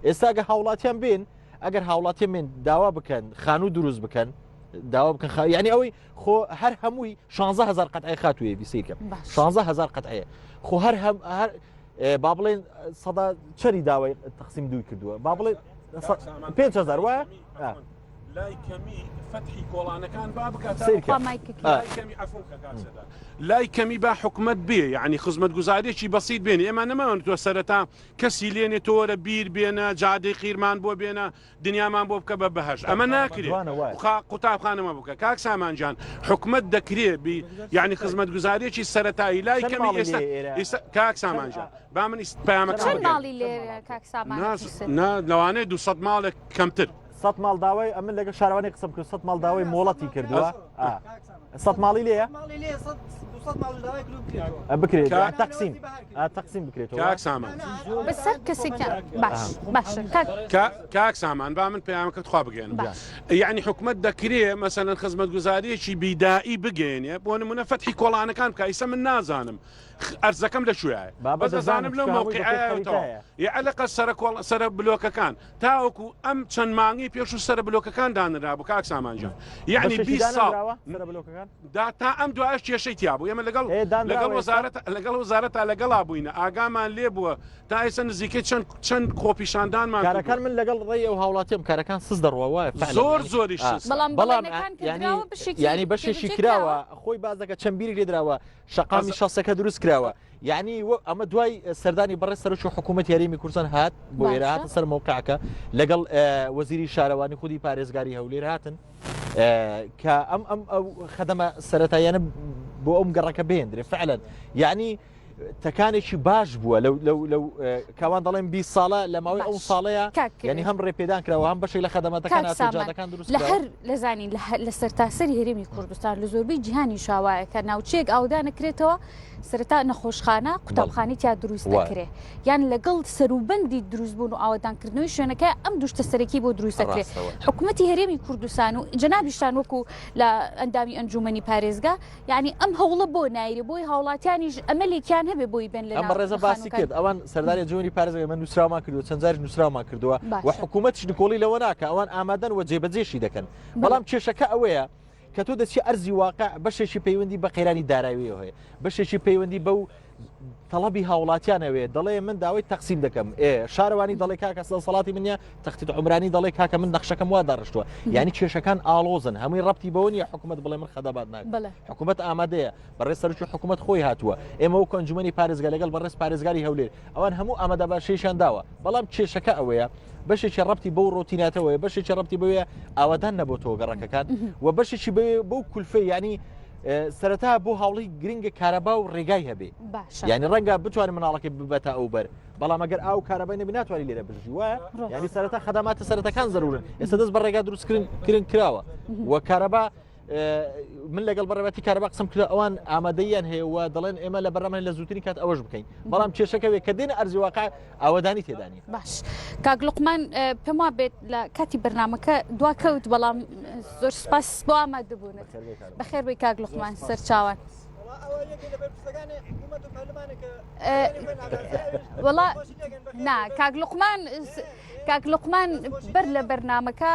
ئێستاگە هاوڵاتیان بێن ئەگەر هاوڵاتی من داوا بکەن خانوو دروست بکەن داوا بکەن ینی ئەوەی خۆ هەر هەمووی 16,000 قەتعی خاتوویە بیسیکە 16,000 قەتعەیە خۆ هەر با بڵێن سەدا چەری داوای تەقسیم دوی کردووە با بڵێن 5,000 وایە لای کەمی فتحی کۆڵانەکان با بکات لای کەمی با حکومت بێ یعنی خزمەت گوزارێکی بەسیط بێنێ ئێمە نەماوێت تۆ سەرەتا کەسی لێنێتەوە بیر بێنە جادەی قیرمان بۆ بێنە دنیامان بۆ بکە بە بەهەش ئەمە ناکرێت قوتابخانەمە بکە کاک سامانجان حکومت دەکرێت یعنی خزمەت گوزارێکی سەرەتایی لای کەمی ئێستا کاک سامانجان با من پەیامەکان لەوانەیە 200 ماڵێک کەمتر 100 ماڵ داوای ئەمن لەگە شارەوانی قسم کرد 100 ماڵ داوای مۆڵەتی کردووە 100 ماڵی لێیە بکرێت تەقسیم بکرێتەوە کاک سامان بەسەر کەسێکیان باشە کاک سامان با من پەیامەکەت خوا بگەێن یعنی حکومت دەکرێ مەسەن خزمەتگوزاریەکی بیدائی بگەێنێ بۆ نمونە فەتحی کۆڵانەکان بکە ئیسە من نازانم ئەرزەکەم لەکوێیە بەس دەزانم لەو مەوقعەوە یعلەقە سەرە بلۆکەکان تاوەکو ئەم چەند مانگی پێش و سەرە بلۆکەکان دانرا بوو کاک سامانجان یعنی 20 ساڵ دا تا ئەم دوایش کێشەی تیا بوو ئێمە لەگەڵ وەزارەتە لەگەڵا بووینە ئاگامان لێ بووە تا ئێستا نزیکەی چەند کۆپیشاندانمان کارەکان من لەگەڵ ڕێی ئەو هاوڵاتیم کارەکان سز دەڕەوە زۆریش ینی بەشێکی کراوە خۆی بازەکە چەند بیری لێدراوە شەقامی شەسەکە دروست کراوە یعنی ئەمە دوای سەردانی بەڕێ سەرۆکی حکوومەت یاریمی کوردستان هات بۆ ئێرە هاتە سەر موقعەکە لەگەڵ وەزیری شارەوانی خودی پارێزگاری هەولێر هاتن کە ئەم خەدەمە سەرەتاییانە بۆ ئەم گەڕەکە بێندرێ فعلا یعنی تەکانێکی باش بووە لەو کاوان دەڵێن 20 ساڵە لە ماوەی ئەو ساڵەیە ینی هەم ڕێپێدان کراوە هەم بەشێک لە خەدەمەتەکان ئاجادەکان دروست لەهەر لەزانین لە سەرتاسەری هەرێمی کوردستان لە زۆربەی جیهانی شاوایە کە ناوچەیەک ئاودان نەکرێتەوە سەرەتا نەخۆشخانە قوتابخانەی تیا دروست دەکرێت یان لەگەڵ سەروبەندی دروستبوون و ئاوادانکردنەوەی شوێنەکە ئەم دوشتە سەرەکی بۆ دروست دەکرێت حکوومەتی هەرێمی کوردستان و جەنابیشتان وەکو لە ئەندامی ئەنجومەنی پارێزگا یعنی ئەم هەوڵە بۆ نایرێ بۆی هاوڵاتیانیش ئەمەلێکیان هەبێ بۆی بێن لە ئەمە ڕێزە باسی کرد ئەوان سەرداری جوانی پارێزگای من نووسرامان کردو چەند جار نووسرامان کردووە و حکوومەتیش نکۆڵی لەوە ناکە ئەوان ئامادەن و جێبەجێشی دەکەن بەڵام کێشەکە ئەوەیە کە تۆ دەچی ئەرزی واقع بەشێکی پەیوەندی بە قەیرانی داراییەوە هەیە بەشێکی پەیوەندی بەو تەڵەبی هاوڵاتیانەوێ دەڵێ من داوای تەقسیم دەکەم شارەوانی دەڵێ کاکە سەڵاتی منە تەختیت عمرانی دەڵێ کاکە من نەخشەکەم وا داڕشتووە یعنی کێشەکان ئاڵۆزن هەمووی ڕەبتی بەوە نیە حکوومەت بڵێ من خەدەبات ناکەم حکوومەت ئامادەیە بەڕێز سەرۆکی حکوومەت خۆی هاتووە ئێمە وەکو ئەنجومەنی پارێزگا لەگەڵ بەڕێز پارێزگاری هەولێر ئەوان هەموو ئامادە باشیشان داوە بەڵام کێشەکە ئەوەیە بەشێکی ڕەبتی بەو ڕۆتیناتەوەی بەشێکی ڕەبتی بەوەیە ئاوادان نەبووەوە گەڕەکەکان و بەشێکی بەو کولفەی ینی سەرەتا بۆ هاوڵی گرنگە کارەبا و ڕێگای هەبێ ینی ڕەنگە بتوانین مناڵەکە ببەتە ئەو بەر بەڵام ئەگەر ئاو کارەبای نەبی ناتوانانی لێرە بژی وایە ینی سەرەتا خەدەماتە سەرەتەکان زەرورن ئێستا دەست بە ڕێگا دروستکردن کراوە و کارەبا من لەگەڵ بەڕێبەتی کارەبا قسم کرد ئەوان ئامادەیان هەیە و دەڵێن ئێمە لە بەرنامە لە زووترین کات ئەوەش بکەین بەڵام کێشەکەوێ کە دێنە ئەرزی واقع ئاوادانی تێدانی باش کاک لوقمان پێم وا بێت لە کاتی بەرنامەکە دواکەوت بەڵام زۆر سپاس بۆ ئامادەبوونت بەخێر بێ کاک لوقمان سەرچاوان وڵا نا کاک لوقمان بەر لە بەرنامەکە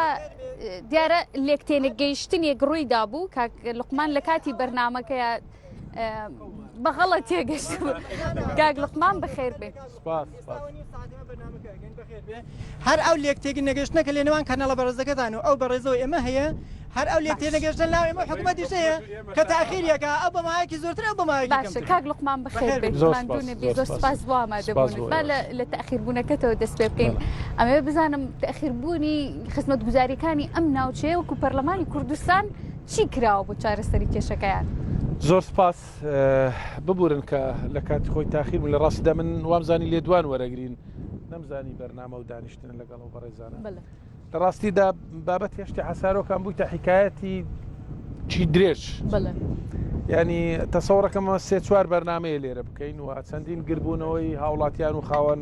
دیارە لێکتێنە گەیشتنێک ڕوویدا بوو کاک لوقمان لە کاتی بەرنامەکەیە بەغەڵە تێگەشت کاک لوقمان بەخێر بێ هەر ئەو لێکتێکی نەگەشتنەکە لێ نێوان کەناڵە بەڕێزەکەتان و ئەو بەڕێزەوە ئێمە هەیە هەر ئەو لێکتێ نەگەشتن لاو ئێمە حکوومەتیش هەیە کە تاخیریەکە ئەو بەمایەکی زۆرتر ئەو بەمایەکی باشە کاک لوقمان بەخێر بێت ماندوونە بێ زۆر سپاس بۆ ئامادەبوونت با لە تەخیربوونەکەتەوە دەست پێ بکەین ئەمە بزانم تەخیربوونی خزمەتگوزاریەکانی ئەم ناوچەیە وەکو پەرلەمانی کوردستان چی کراوە بۆ چارەسەری کێشەکەیان زۆر سپاس ببورن کە لە کاتی خۆی تاخیر لە ڕاستیدا من وامزانی لێدوان وەرەگرین نەمزانی بەرنامە و دانیشتن لەگەڵ و بەڕێزانە لە ڕاستیدا بابەت هێشتی حسارۆکان بوویتە حکایەتی چی درێژ ینی تەسەوڕەکەمە سێ چوار بەرنامەیە لێرە بکەین و چەندین گربوونەوەی هاوڵاتیان و خاوەن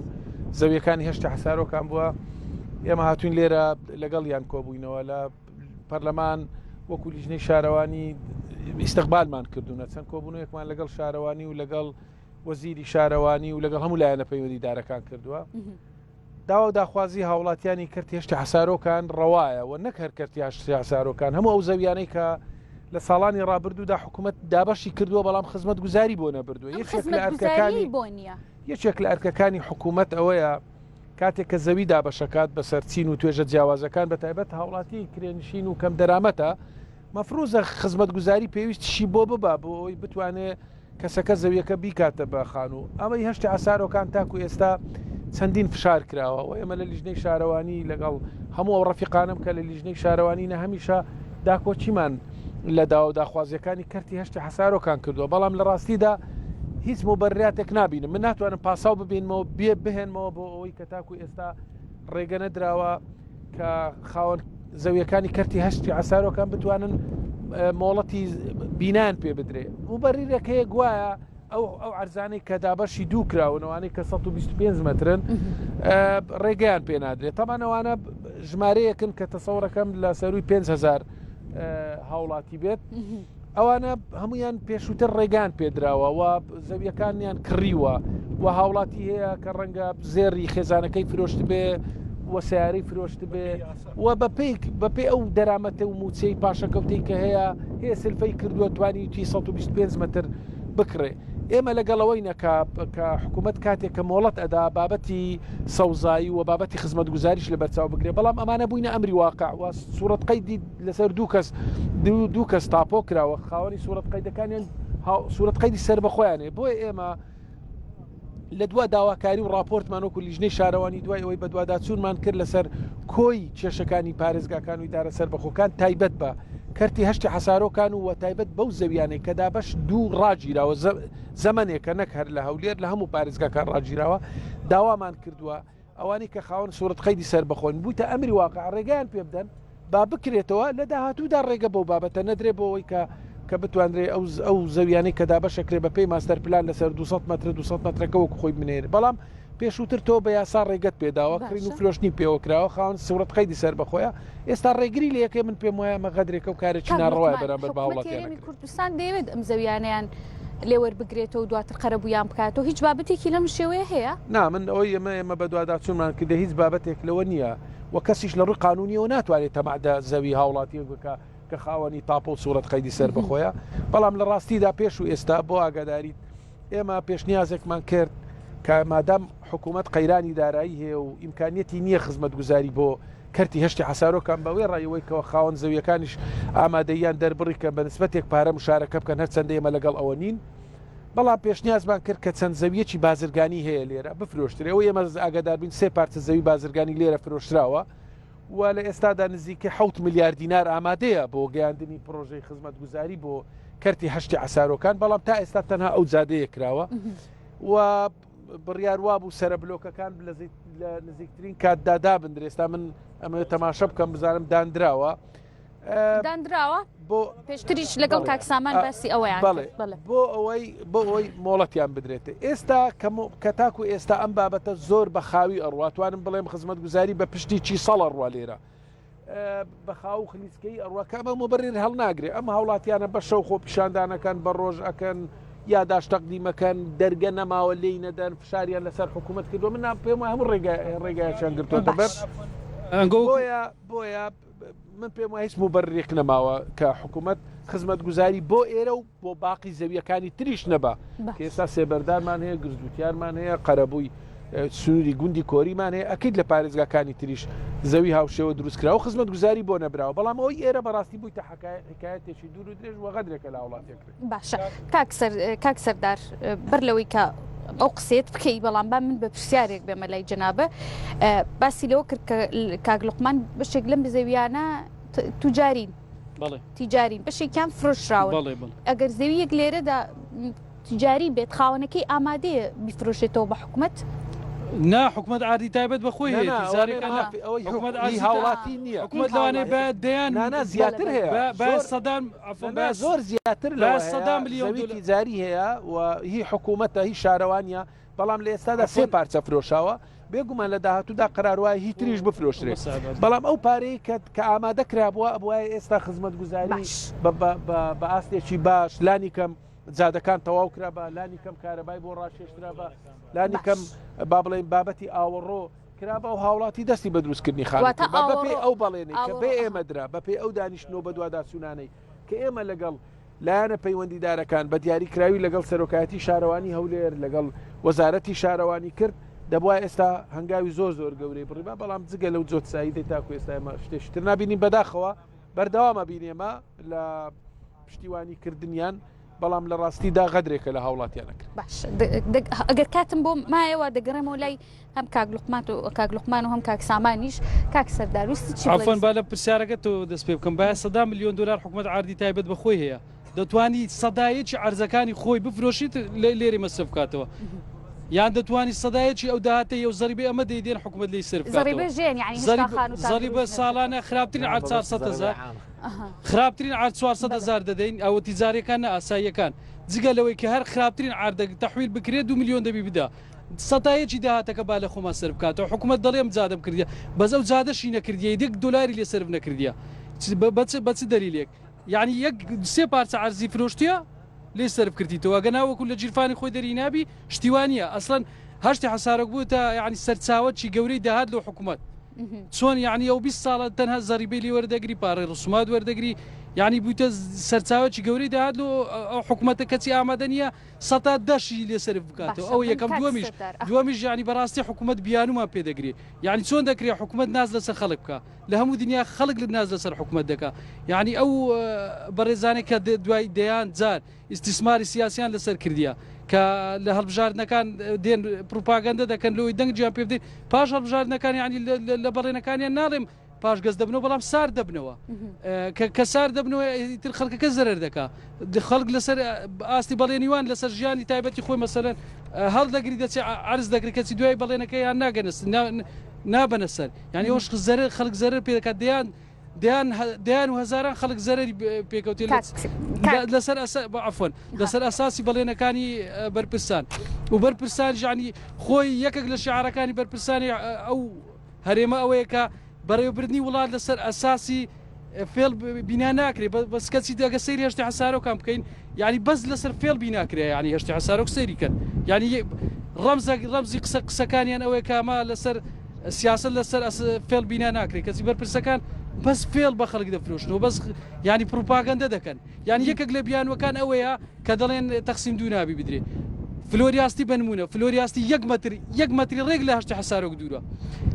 زەویەکانی هێشتی حسارۆکان بووە ئێمە هاتوین لێرە لەگەڵیان کۆبووینەوە لە پەرلەمان وەکو لیژنەی شارەوانی ئیستقبالمان کردوونە چەند کۆبوونەوەیەکمان لەگەڵ شارەوانی و لەگەڵ وەزیری شارەوانی و لەگەڵ هەموو لایەنە پەیوەندیدارەکان کردووە داوا و داخوازی هاوڵاتیانی کردی هێشتا حسارۆکان ڕەوایە و نەک هەر کردی حسارۆکان هەموو ئەو زەویانەی کە لە ساڵانی ڕابردوودا حکوومەت دابەشی کردووە بەڵام خزمەت گوزاری بۆ نەبردووە یەکێک لە ئەرکەکانی حکوومەت ئەوەیە کاتێک کە زەوی دابەشەکات بەسەر چین و توێژە جیاوازەکان بە تایبەت هاوڵاتی کرێنشین و کەم دەرامەتە مەفروزە خزمەت گوزاری پێویستشی بۆ ببا بۆ ئەوی بتوانێت کەسەکە زەویەکە بیکاتە بە خان و ئەمەی هەشتی حسارۆکان تاکو ئێستا چەندین فشار کراوە و ئێمە لە لیژنەی شارەوانی لەگەڵ هەموو ئەو ڕەفیقانم کە لە لیژنەی شارەوانی نە هەمیشە داکۆچیمان لە داوا و داخوازیەکانی کردی هەشتی حسارۆکان کردووە بەڵام لە ڕاستیدا هیچ مبەرراتێک نبینم من ناتوانم پاساو ببینمەوە بهێنمەوە بۆ ئەوەی کە تاکو ئێستا ڕێگە نەدراوە کە خاوەن زەویەکانی کردی هەشتی حسارۆکان بتوانن مۆڵەتی بینان پێ بدرێ موبەرێک هەیە گوایە ئەو عرزانەی کە دابەشی دوو کراونەوەی کە 125 مترن ڕێگەیان پێ نادرێت تەمانەوانە ژمارەیەکن کە تەسەوڕەکەم لە سەروی 5,000 هاوڵاتی بێت ئەوانە هەمویان پێشووتر ڕێگان پێدراوە و زەویەکانیان کڕیوە و هاوڵاتی هەیە کە ڕەنگە زێری خێزانەکەی فرۆشت بێ وە سیارەی فرۆشت بێ و بەپێی ئەو دەرامەتە و موچەی پاشەکەوتەی کە هەیە سلفەی کردووە توانی تی 125 متر بکڕێ ئێمە لەگەڵەوەی نەکا کە حکوومەت کاتێک کە مۆڵەت ئەدا بابەتی سەوزایی و بابەتی خزمەت گوزاریش لە بەرچاو بگرێ بەڵام ئەمانە بووینە ئەمری واقع و سوورەت قەیدی لەسەر دوو کەس تاپۆ کراوە خاوەنی سوورەت قەیدەکانیان سوورەت قەیدی سەر بەخۆیانێ بۆیە ئێمە لە دوا داواکاری و راپۆرتمانۆکو لیژنەی شارەوانی دوای ئەوەی بە دوواداچوونمان کرد لەسەر کۆی کێشەکانی پارێزگاکان و ئیدارە سەربەخۆکان تایبەت بە کەرتی هەشتی حەسارۆکان و تایبەت بەو زەویانەی کە دابەش دوو ڕاگیراوە زەمانێکە نەک هەر لە هەولێر لە هەموو پارێزگاکان ڕاگیراوە داوامان کردووە ئەوانی کە خاوەن سوورەت قەیدی سەر بەخۆن بوویتە ئەمری واقع ڕێگەیان پێ بدەن با بکرێتەوە لە داهاتوودا ڕێگە بەو بابەتە نەدرێ بۆەوەی کە بتوانرێ ئەو زەویانەی کە دابەشەکرێ بە پێی ماستەر پلان لەسەر 200 متر 200 مترەکە وەکو خۆی بنێر بەڵام پێشووتر تۆ بە یاسا ڕێگەت پێداوە کڕین و فرۆشتنی پێوەکراوە خاوەن سوورەت قەیدی سەر بەخۆیە ئێستا ڕێگری لە یەکێ من پێم وایە مەغەدرێکە و کارێکی ناڕەوای بەرامبەر بە هاوڵاتیانی کوردستان دەیەوێت ئەم زەویانیان لێوەربگرێتەوە و دواتر قەرەبوویان بکاتەوە هیچ بابەتێکی لەم شێوەیە هەیە نا من ئەوەی ئێمە بە دوواداچوونمان کردە هیچ بابەتێک لەوە نییە و کەسیش لە ڕووی قانونیەوە ناتوانێت تەمەعدا زەوی هاوڵاتی بکە کە خاوەنی تاپۆ و سوورەت قەیدی سەر بەخۆیە بەڵام لە ڕاستیدا پێش و ئێستا بۆ ئاگاداریت ئێمە پێشنیازێکمان کرد کە مادام حکوومەت قەیرانی دارایی هەیە و ئیمکانیەتی نییە خزمەت گوزاری بۆ کەرتی هەشتی حەسارۆکان بەوەی ڕایەوەی کەەوە خاوەن زەویەکانیش ئامادەیان دەربڕی کە بە نسبەتێک پارە مشارەکە بکەن هەر چەندە ئێمە لەگەڵ ئەوە نین بەڵام پێشنیازمان کرد کە چەند زەویەکی بازرگانی هەیە لێرە بفرۆشترەوە ئێمە ئاگاداربین 3 پارچە زەوی بازرگانی لێرە فرۆشراوە و لە ئێستادا نزیکە 7 میلیارد دینار ئامادەیە بۆ گەیاندنی پرۆژەی خزمەت گوزاری بۆ کەرتی هەشتی حەسارۆکان بەڵام تا ئێستا تەنها ئەو جادەیە کراوە و بڕیاروا بوو سرە بلۆکەکان لە نزیکترین کاتدا دابدرێ ئێستا من ئەمە تەماشە بکەم بزانم دانراوە بۆ پێشتریش لەگەڵ کاکسامان باسی ئەوەیان بۆ ئەوەی مۆڵەتیان بدرێتە ئێستا کە تاکو ئێستا ئەم بابەتە زۆر بە خاوی ئەڕواتوانم بڵێم خزمەت گوزاری بە پشتی چی سەڵ ئەڕوا لێرە بە خاو خلیسکەی ئەڕواکە ئەمە مۆبەرێر هەڵ ناگرێ ئەم هاوڵاتیانە بە شەو خۆ پیشاندانەکان بە ڕۆژ ئەکەن یاداش تەقدیمەکەن دەرگە نەماوە لێی نەدەن فشاریان لەسەر حکوومەت کردووە من پێم هەموو ڕێگایان گرتوۆتە بەر بۆیە من پێم وایە هیچ مبەرێک نەماوە کە حکوومەت خزمەت گوزاری بۆ ئێرە و بۆ باقی زەویەکانی تریش نەبا کە ئێستا سێبەردارمان هەیە گرزوتیارمان هەیە قەرەبووی سنووری گوندی کۆریمان هەیە ئەکەیت لە پارێزگاکانی تریش زەوی هاوشێوە دروستکراوە خزمەت گوزاری بۆ نەبراوە بەڵام ئەوی ئێرە بەڕاستی بوویتە حکایەتێکی دوور و درێژ وە غەدرێکە لە وڵاتێکرێت باشە کاک سەردار بەر لەوەی کە ئەو قسێت بکەی بەڵام با من بە پرسیارێک بێمە لای جەنابە باسی لەوە کرد کە کاک لوقمان بەشێک لەم بزەویانە توجارین تیجارین بەشێکیان فرۆشراون ئەگەر زەویەک لێرەدا تیجاری بێت خاوەنەکەی ئامادەیە بیفرۆشێتەوە بە حکوومەت نا حکوومەت ئاردی تایبەت بەخۆی هاوڵاتی نییە حکوومەت لەوانێ بە دەیان زیاتر هەیە سەدان زۆر زیاتر لە سەدان میلیۆن تیجاری هەیە و هی حکوومەتە هی شارەوانیە بەڵام لە ئێستادا 3 پارچە فرۆشاوە بێگومان لە داهاتوودا قەراروای هی تریش بفرۆشرێت بەڵام ئەو پارەی کە ئامادە کرابووە ئەبوایە ئێستا خزمەت گوزاری بە ئاستێکی باش لانی کەم جادەکان تەواو کرا بە لانی کەم کارەبای بۆ ڕاشێشترا بە لانی کەم با بڵێن بابەتی ئاوەڕۆ کرابە و هاوڵاتی دەستی بە دروستکردنی خانەکە بەپێ ئەو بەڵێنەی کە بێ ئێمەدرا بەپێ ئەو دانیشتنەوە بە دوواداچوونانەی کە ئێمە لەگەڵ لایەنە پەیوەندیدارەکان بە دیاریکراوی لەگەڵ سەرۆکایەتی شارەوانی هەولێر لەگەڵ وەزارەتی شارەوانی کرد دەبووە ئێستا هەنگاوی زۆر گەورەی بڕیبا بەڵام جگە لەو جۆتسایی دەی تاکو ئێستا ئێمە شتێشتر نبینیم بەداخەوە بەردەوامە بینێمە لە پشتیوانیکردنیان بەڵام لە ڕاستیدا غەدرێکە لە هاوڵاتیانەکە باش ئەگەر کاتم بۆ مایەوە دەگەڕێمەوە لای هەم کاک لوقمان و هەم کاک سامانیش کاک سەردار ویستی چی عەفوان با لە پرسیارەکە تۆ دەست پێ بکەم باە 100 میلیۆن دلار حکوومەت ئاردی تایبەت بەخۆی هەیە دەتوانی سەدایەکی عەرزەکانی خۆی بفرۆشیت لێرە مەسرف بکاتەوە یان دەتوانی سەدایەکی ئەو داهاتەیە و زەریبەی ئەمە دەیدێن حکوومەت لی سرف زەریبە ژێن یعنی زەریبە ساڵانە خراپترین 400,000 خراپترین عرض 400,000 دەدەین ئەوە تیجاریەکان نە ئاساییەکان جگە لەوەی کە هەر خراپترین عردە تەحویل بکرێت 2 میلیۆن دەبی بدا سەتایەکی داهاتەکە با لە خۆمان سەر بکاتەوە حکوومەت دەڵێم جادەم کردیە بەس ئەو جادەشی نەکردیە $1 لێ سرف نەکردیە بەچ دەلیلێک یعنی یەک سێ پارچە عەرزی فرۆشتیە لێ سرف کردیتەوە ئەگە ناوەکو لە جیرفانی خۆی دەری نابی شتیوانیە ئەسڵەن هەشتی حەسارەک بووتە یعنی سەرچاوەی گەورەی داهات لەو حکوومەت چۆن یعنی ئەو 20 ساڵە تەنها زەریبەی لێ وەردەگری پارەی ڕسومات وەردەگری یعنی بوویتە سەرچاوەی گەورەی داهات ئەو حکوومەتە کەچی ئامادە نییە 110 لێ سرف بکاتەوە ئەو یەکەم دووەمیش ینی بەڕاستی حکوومەت بیانومان پێدەگری یعنی چۆن دەکرێت حکوومەت ناز لەسەر خەڵک بکە لە هەموو دنیا خەڵک لە ناز لەسەر حکوومەت دەکا یعنی ئەو بەڕێزانێک کە دوای دەیان جار ئیسtisماری سیاسیان لەسەر کردیە کە لە هەڵبژاردنەکان دێن پروپاگەندە دەکەن لەوەی دەنگ جیان پێ بدەین پاش هەڵبژاردنەکان ینی لە بەڕێنەکانیان ناڵێم پاش گەز دەبنەوە بەڵام سار دەبنەوە کە سار دەبنەوە تر خەڵکەکە زەرەر دەکا خەڵک لەسەر ئاستی بەڵێنیوان لەسەر ژیانی تایبەتی خۆی مەسەلەن هەڵ دەگری دەچێ عرض دەکرێت کەچی دوای بەڵێنەکە یان ناگەنست نابەنە سەر ینی ئەوش زەرەر خەڵک زەرەر پێ دەکات دەیان و هەزاران خەڵک زەرری پێکەوتێت لەسەر عفۆن لەسەر ئەساسی بەڵێنەکانی بەرپرسان و بەرپرسان ژانی خۆی یەکێک لە شعارەکانی بەرپرسانی ئەو هەرێمە ئەوەیە کە بەڕێوەبردننی وڵات لەسەر ئەساسی فێڵ بینا ناکرێت بەس کەچی دەگە سەیری هەشتی حەسارۆکان بکەین ینی بەس لەسەر فێڵ بیناکرێت ینی هەشتی حەسارۆک سەیری کەن ینی ڕەمزی قسەکانیان ئەوەیە کاما لەسەر سیاست لەسەر فێڵ بینا ناکرێت کەچی بەرپرسەکان بەس فێڵ بە خەڵک دەفرۆشنەوە بەس ینی پروپاگەندە دەکەن یعنی یەکێک لە بیانوەکان ئەوەیە کە دەڵێن تەقسیم دوو نابی بدرێت فلۆریاستی بنمونە فلۆریاستی 1 مەتری ڕێک لە هەشتی حەسارۆک دوورە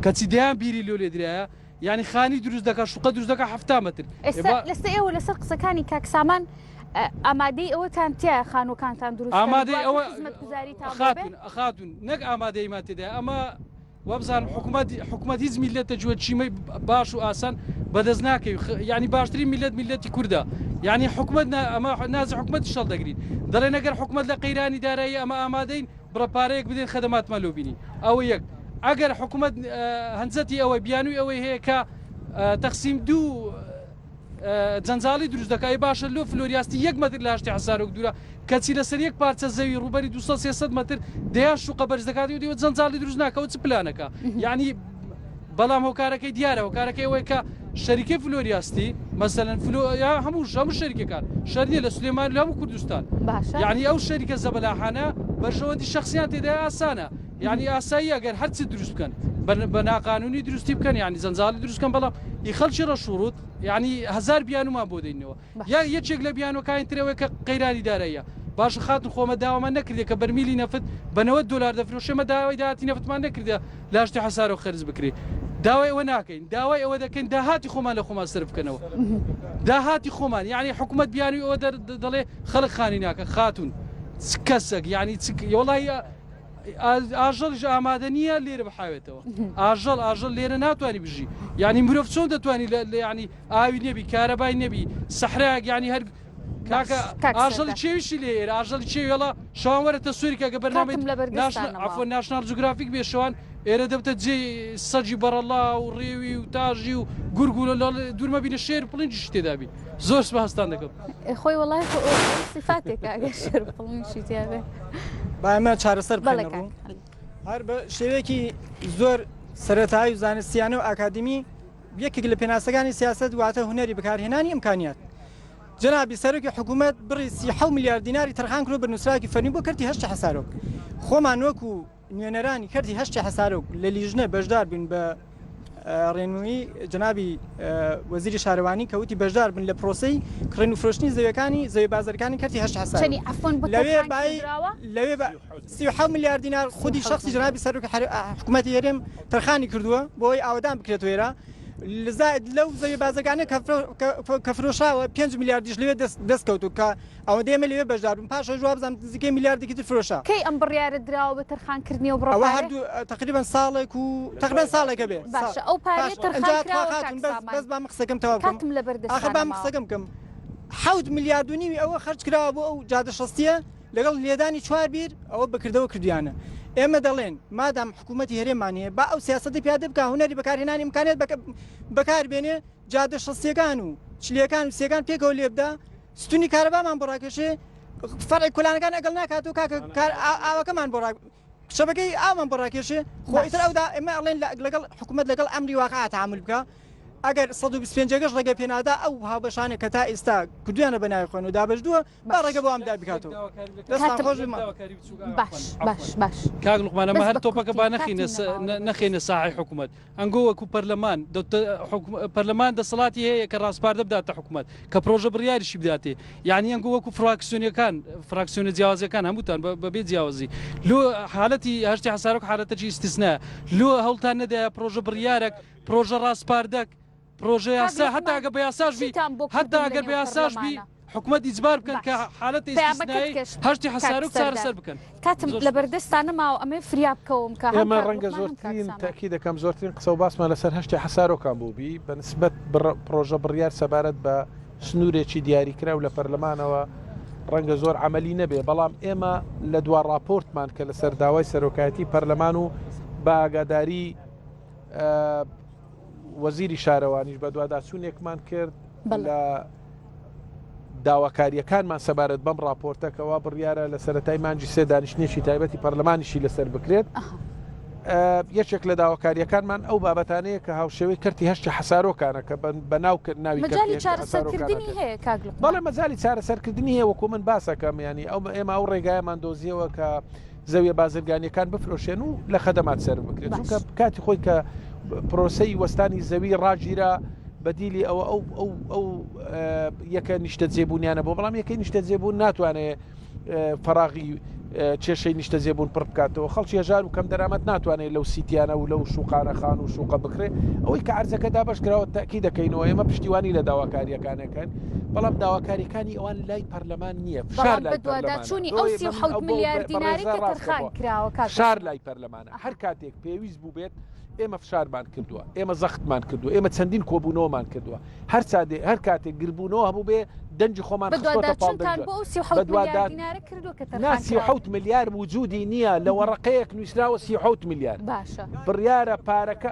کەچی دەیان بیری لۆ لێ درایە یعنی خانی دروست دەکات شوقە دروست دەکات 7 مەتر لەسەر ئێوە لەسەر قسەکانی کاکسامان ئامادەی ئەوەتان تیا خانووکانتان دروست ئامادەی ئەوە خاتون نەک ئامادەیمان تێدا ئەمە وابزانم حکوومەت هیچ میلەتە جووە چیمەی باش و ئاسان بەدەست ناکەوی ینی باشترین میلەتی کووردە ینی حکوومەت ئەمە نازی حکوومەتی شەڵ دەگرین دەڵێن ئەگەر حکوومەت لە قەیرانی دارایی ئەمە ئامادەین بڕەپارەیەک بدەین خەدەماتمان لۆ بینی ئەوە یەک ئەگەر حکوومەت هەنجەتی ئەوەی بیانووی ئەوەی هەیە کە تەقسیم دوو جەنجاڵی دروست دەکای باشە لۆ فلۆریاستی 1 مەتر لە هەشتی حەسارۆک دوورە کەچی لەسەر یەک پارچە زەوی ڕوبەری 200-300 مەتر دەیان شوقە بەرز دەکات و دەوێت جەنجاڵی دروست ناکەوە چ پلانەکە یعنی بەڵام هۆکارەکەی دیارە هۆکارەکەی ئەوەی کە شەریکەی فلۆریاستی مەسەلەن هەموو شەریکەکان شەریە لە سلێمان لە هەموو کوردستان یعنی ئەو شەریکە زەبەلاحانە بەرژەوەندی شخصیان تێدا ئاسانە یعنی ئاسایی ئەگەر هەرچی دروست بکەن بە ناقانونی دروستی بکەن یعنی جەنجاڵی دروستکەن بەڵام خەڵکی ڕەشوڕوت یعنی 1000 بیانومان بۆ دەینەوە یا یەکێک لە بیانەکانی ترەوەی کە قەیرانی داراییە باش خاتون خۆمە داوامان نەکردێت کە بەرمیلی نەفت بە $90 دەفرۆشێمە داوای داهاتی نەفتمان نەکردە لە هەشتی حەسارۆک خەرج بکرێت داوای ئەوە ناکەین داوای ئەوە دەکەین داهاتی خۆمان لە خۆمان سرف بکەنەوە داهاتی خۆمان یعنی حکوومەت بیانوی ئەوە دەڵێ خەڵک خانی ناکە خاتون کەسێک یعنی وڵی ئاژەڵش ئامادە نییە لێرە بحاوێتەوە ئاژەڵ لێرە ناتوانانی بژی یعنی مرۆڤ چۆن دەتوانانی ینی ئاوی نەبی کارەبای نەبی سەحراک ینی هەر کاکە ئاژەڵی چێویشی لێرە ئاژەڵی چێویڵە شەوان وەرە سووریکە گە بەرنامەی عفۆ ناشنال جوگرافیک بێ شەوان ئێرە دەبتە جێ سەجی بەرەڵا و ڕێوی و تاژی و گورگول دوورمە بینە شێر پڵنجیش تێدابی زۆر سپاسستان دەکەم خۆی وڵای سیفاتێکە ئەگەر شێر پڵنجی تیاابێ با ئەمە چارەسەر بڵێ هەر بە شێوەیەکی زۆر سەرەتایی و زانستیانە و ئاکادمی یەکێک لە پێناسەکانی سیاست واتە هونەری بەکارهێنانی ئیمکانیات جنابی سەرۆکی حکوومەت بڕی 37 میلیارد دیناری تەرخان کرۆ بە نووسراکی فەرمی بۆ کردی هەشتی حەسارۆک خۆمان وەکو نوێنەرانی کردی هەشتی حەسارۆک لە لیژنە بەشدار بن بە ڕێنمووی جنابی وەزیری شارەوانی کەوتی بەشدار بن لە پرۆسەی کڕین و فرۆشتنی زەویەکانی زەوی بازرگانی کردی هەشتی حەسارۆک لەوێ 37 میلیارد دینار خودی شخصی جنابی سەرۆکی حکوومەتی هەرێم تەرخانی کردووە بۆی ئاودان بکرێت وێرە لەزائد لەو زەوی بازرگانە کە فرۆشاوە 5 میلیاردیش لەوێ دەستکەوتو کە ئەوە دێمە لەوێ بەشدار بن پاشە جواب بزانم نزیکەی میلیاردێکی تر فرۆشا کەی ئەم بڕیارە دراوە بە تەرخانکردنی و بڕۆ ئەوە هەردوو تقریبا ساڵێک و تقریبا ساڵێکە بێ باشە ئەو پارەی تەرخان بەس بام قسەکەم تەواو بکەم ئاخر بام قسەکەم بکەم 7 میلیارد و نیمی ئەوە خەرج کراوە بۆ ئەو جادە شەستیە لەگەڵ لێدانی 4 بیر ئەوە بکردەوە کردیانە ئێمە دەڵێن مادام حکوومەتی هەرێمانەیە با ئەو سیاسەتی پیادە بکە هونەری بەکارهێنانی ئیمکانیات بەکار بێنێ جادە شەستیەکان و چلیەکان سێگان پێکەوە لێبدا ستونی کارەبامان بۆ ڕاکێشێ فەرعی کولانەکان ئەگەڵ ناکات و کار ئاوەکەمان بۆ شبکەی ئامان بۆ ڕاکێشێ خۆیتر ئەودا ئێمە ئەڵێن لەگەڵ حکوومەت لەگەڵ ئەمری واقع تعامل بکە ئەگەر 125 ڕێگە پێنادا ئەو هاوبەشانە کە تا ئێستا کردویانە بەناوی خۆن و دابەشدووە با ڕێگە بۆ ئەمدا بکاتەوە باش کاک لوقمانەمە هەر تۆپەکە با نەخێنە ساحی حکوومەت ئەنگۆ وەکو پەرلەمان پەرلەمان دەسەڵاتی هەیە کە ڕاستپاردە بداتە حکوومەت کە پرۆژە بڕیاریشی بداتێ یعنی ئەنگۆ وەکو فراکسیۆنە جیاوازەکان هەمووتان بەبێ جیاوازی لۆ حالەتی هەشتی حسارۆک حالەتەجی ئیستیسنا لۆ هەوڵتان نەدایە پرۆژە بڕیارێک پرۆژە ڕاستپاردەک پرۆژه یاسا هەتا ئەگە بە یاساش بی هەتا ئەگەر بە یاساش بی حکوومەت ئیجبار بکەن کە حالەتی ئیستیسنایی هەشتی حسارۆک چارەسەر بکەن کاتم لە بەردەستانە ماوە ئەمێ فریا بکەوم کە ئێمە ڕەنگە زۆرترین تاکی دەکەم زۆرترین قسە و باسمان لەسەر هەشتی حسارۆکان بووبی بە نسبەت پرۆژە بڕیار سەبارەت بە سنوورێکی دیاریکرا و لە پەرلەمانەوە ڕەنگە زۆر عملی نەبێ بەڵام ئێمە لە دوا راپۆرتمان کە لەسەر داوای سەرۆکایەتی پەرلەمان و بە ئاگاداری وەزیری شارەوانیش بە دوواداچوونێکمان کرد لە داواکاریەکانمان سەبارەت بەم راپۆرتەکەەوە بڕیارە لە سەرەتای مانجی سێ دانیشتێکی تایبەتی پەرلەمانیشی لەسەر بکرێت یەکێک لە داواکاریەکانمان ئەو بابەتانەیە کە هاوشێوەی کردی هەشتی حسارۆکانە کە بە ناو ناوی بەڵێ مەجای چارەسەرکردنی هەیە وەکو من باسەکەم ینی ئێمە ئەو ڕێگایەمان دۆزیەوە کە زەویە بازرگانیەکان بفرۆشێن و لە خەدەمات سەر بکرێت چونکە کاتی خۆی کە پرۆسەی وەستانی زەوی ڕاگیرا بەدیلی ئەو یەکە نیشتە جێبوونیانە بۆ بەڵام یەکەی نیشتە جێبوون ناتوانێت فراغی کێشەی نیشتە جێبوون پڕ بکاتەوە خەڵکی هەژار و کەم دەرامەت ناتوانێت لەو سیتیانە و لەو شوقانە خان و شوقە بکرێ ئەوەی کە عرزەکەدا بەشکراوە تاکی دەکەینەوە ئێمە پشتیوانی لە داواکاریەکانەکەن بەڵام داواکاریەکانی ئەوان لای پەرلەمان نییە چوونی ئەو 37 میلیارد دیناری کە تەرخان کراوە شار لای پەرلەمانە هەر کاتێک پێویست بوو بێت ئێمە فشارمان کردووە ئێمە زەختمان کردووە ئێمە چەندین کۆبوونەوەمان کردووە هەر کاتێک گربوونەوە هەبوو بێ دەنجی خۆمان نا37 میلیار وجودی نییە لە وەڕقەیەک نووسراوە 37 میلیار بڕیارە پارەکە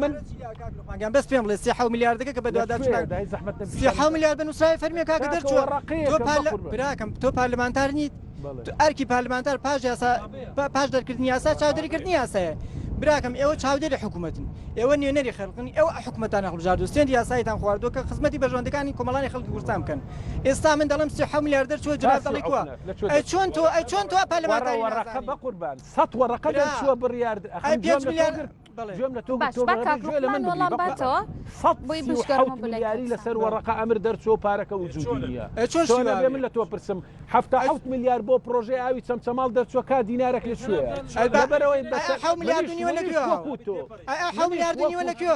من بەس پێم بڵێ 37 میلیاردەکە کە بە دوواداچوونە 37 میلیارد بنووسراوی فەرمیە کاکە دەرچووە براکەم تۆ پارلەمانتار نیت ئەرکی پارلەمانتار پاش دەرکردنی یاسا چاودێریکردنی یاسایە براکەم ئێوە چاودێری حکوومەتن ئێوە نوێنەری خەڵقنی ئەو حکوومەتانە خڵبژاردو سێندی یاسایتان خواردووە کە خزمەتی بەژۆندەکانی کۆمەڵانی خەڵکی کوردستان بکەن ئێستا من دەڵم 37 میلیارد دەرچووە جناب دەڵی کووە چۆن تۆ پارلەمانتاری وەڕقە بە قوربان 100 وەڕقە دەرچووە بڕیار 5 میلیارد جۆم لە تۆ میلیاری لەسەر وەڕقە ئەمر دەرچوە پارەکە وجودی نییە من لە تۆ پرسم 7 میلیارد بۆ پرۆژەی ئاوی چەمچەماڵ دەرچوە کا دینارێک لەکوێ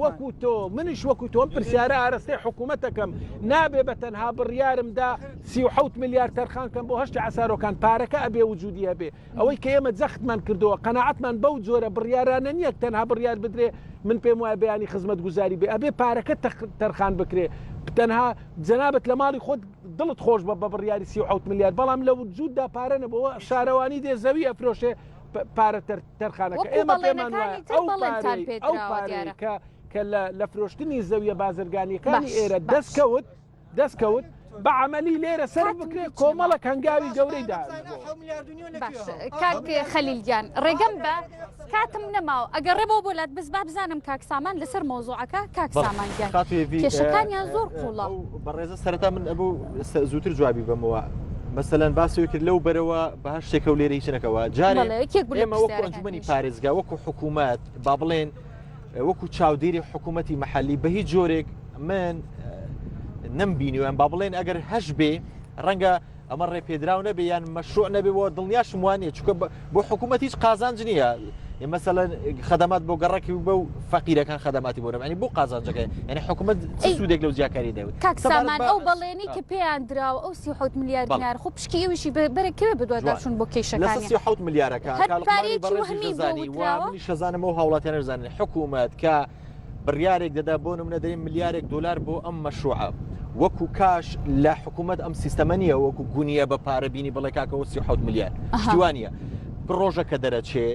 وەکو تۆ منیش وەکو تۆم پرسیارە ئاراستەی حکوومەتەکەم نابێ بە تەنها بڕیارمدا 37 میلیارد تەرخانکەم بۆ هەشتی عسارۆکان پارەکە ئەبێ وجودی هەبێ ئەوەی کە ئێمە جەختمان کردەوە قەناعەتمان بەو جۆرە بڕیارانە نییە تەنها بڕیار بدرێ من پێم وایە بەیانی خزمەت گوزاری بێ ئەبێ پارەکە تەرخان بکرێ تەنها جەنابەت لە ماڵی خۆت دڵت خۆش بە بڕیاری 37 میلیارد بەڵام لە وجوددا پارە نەبەوە شارەوانی دێ زەوی ئەفرۆشێ پارە تەرخانەکە ئێمە پێمان وایە ئەو پارەیە کە لە فرۆشتنی زەویە بازرگانیەکانی ئێرە دەستکەوت بەعملی لێرە سەر بکرێت کۆمەڵک هەنگاوی گەورەی دا کاک خەلیلگیان ڕێگەم بە کاتم نەماوە ئەگەر ڕێبەوە بۆلات بز با بزانم کاک سامان لەسەر مۆزوعەکە کاک سامانگیان کێشەکانیان زۆر قوڵە بەڕێزە سەرەتا من ئەبوو زووتر جوابی بەمەوە مەسەلەن باسی کرد لەو بەرەوە بەهاش شتێکە و لێرە هیچنەکەەوە جارێ ئێمە وەکو ئەنجومەنی پارێزگا وەکو حکوومەت با بڵێن وەکو چاودێری حکوومەتی مەحەلی بە هیچ جۆرێک من نمبینیوان با بڵێن ئەگەر هەش بێ ڕەنگە ئەمە ڕێپێدراو نەبێ یان مەشروع نەبێ بۆ دڵنیاشم وانە چونکە بۆ حکوومەت هیچ قازانج نییە مەسەلەن خەدەمات بۆ گەڕێکی بە و فەقیرەکان خەدەماتی بۆ ینی بۆ قازانجەکە یعنی حکوومەت سوودێک لەو زیاکاری دەوێت کاک سامان ئەو بەڵێنی کە پێیان دراوە ئەو 37 میلیارد دینار خۆ پشکی ئەویشی بەرەکەوێ بدواداشون بۆ کێشەکانی 37 میلیارەکە شەزانم ئەو هاوڵاتیان نەزانن حکوومەت کە بڕیارێک دەدا بۆ نمونە دەرێن ملیارێک دلار بۆ ئەم مەشروعە وەکو کاش لە حکوومەت ئەم سیستەمە نیە وەکو گونیە بە پارە بینی بڵێ کاکەوە 37 میلیارد شتیوانە پرۆژەکە دەرەچێ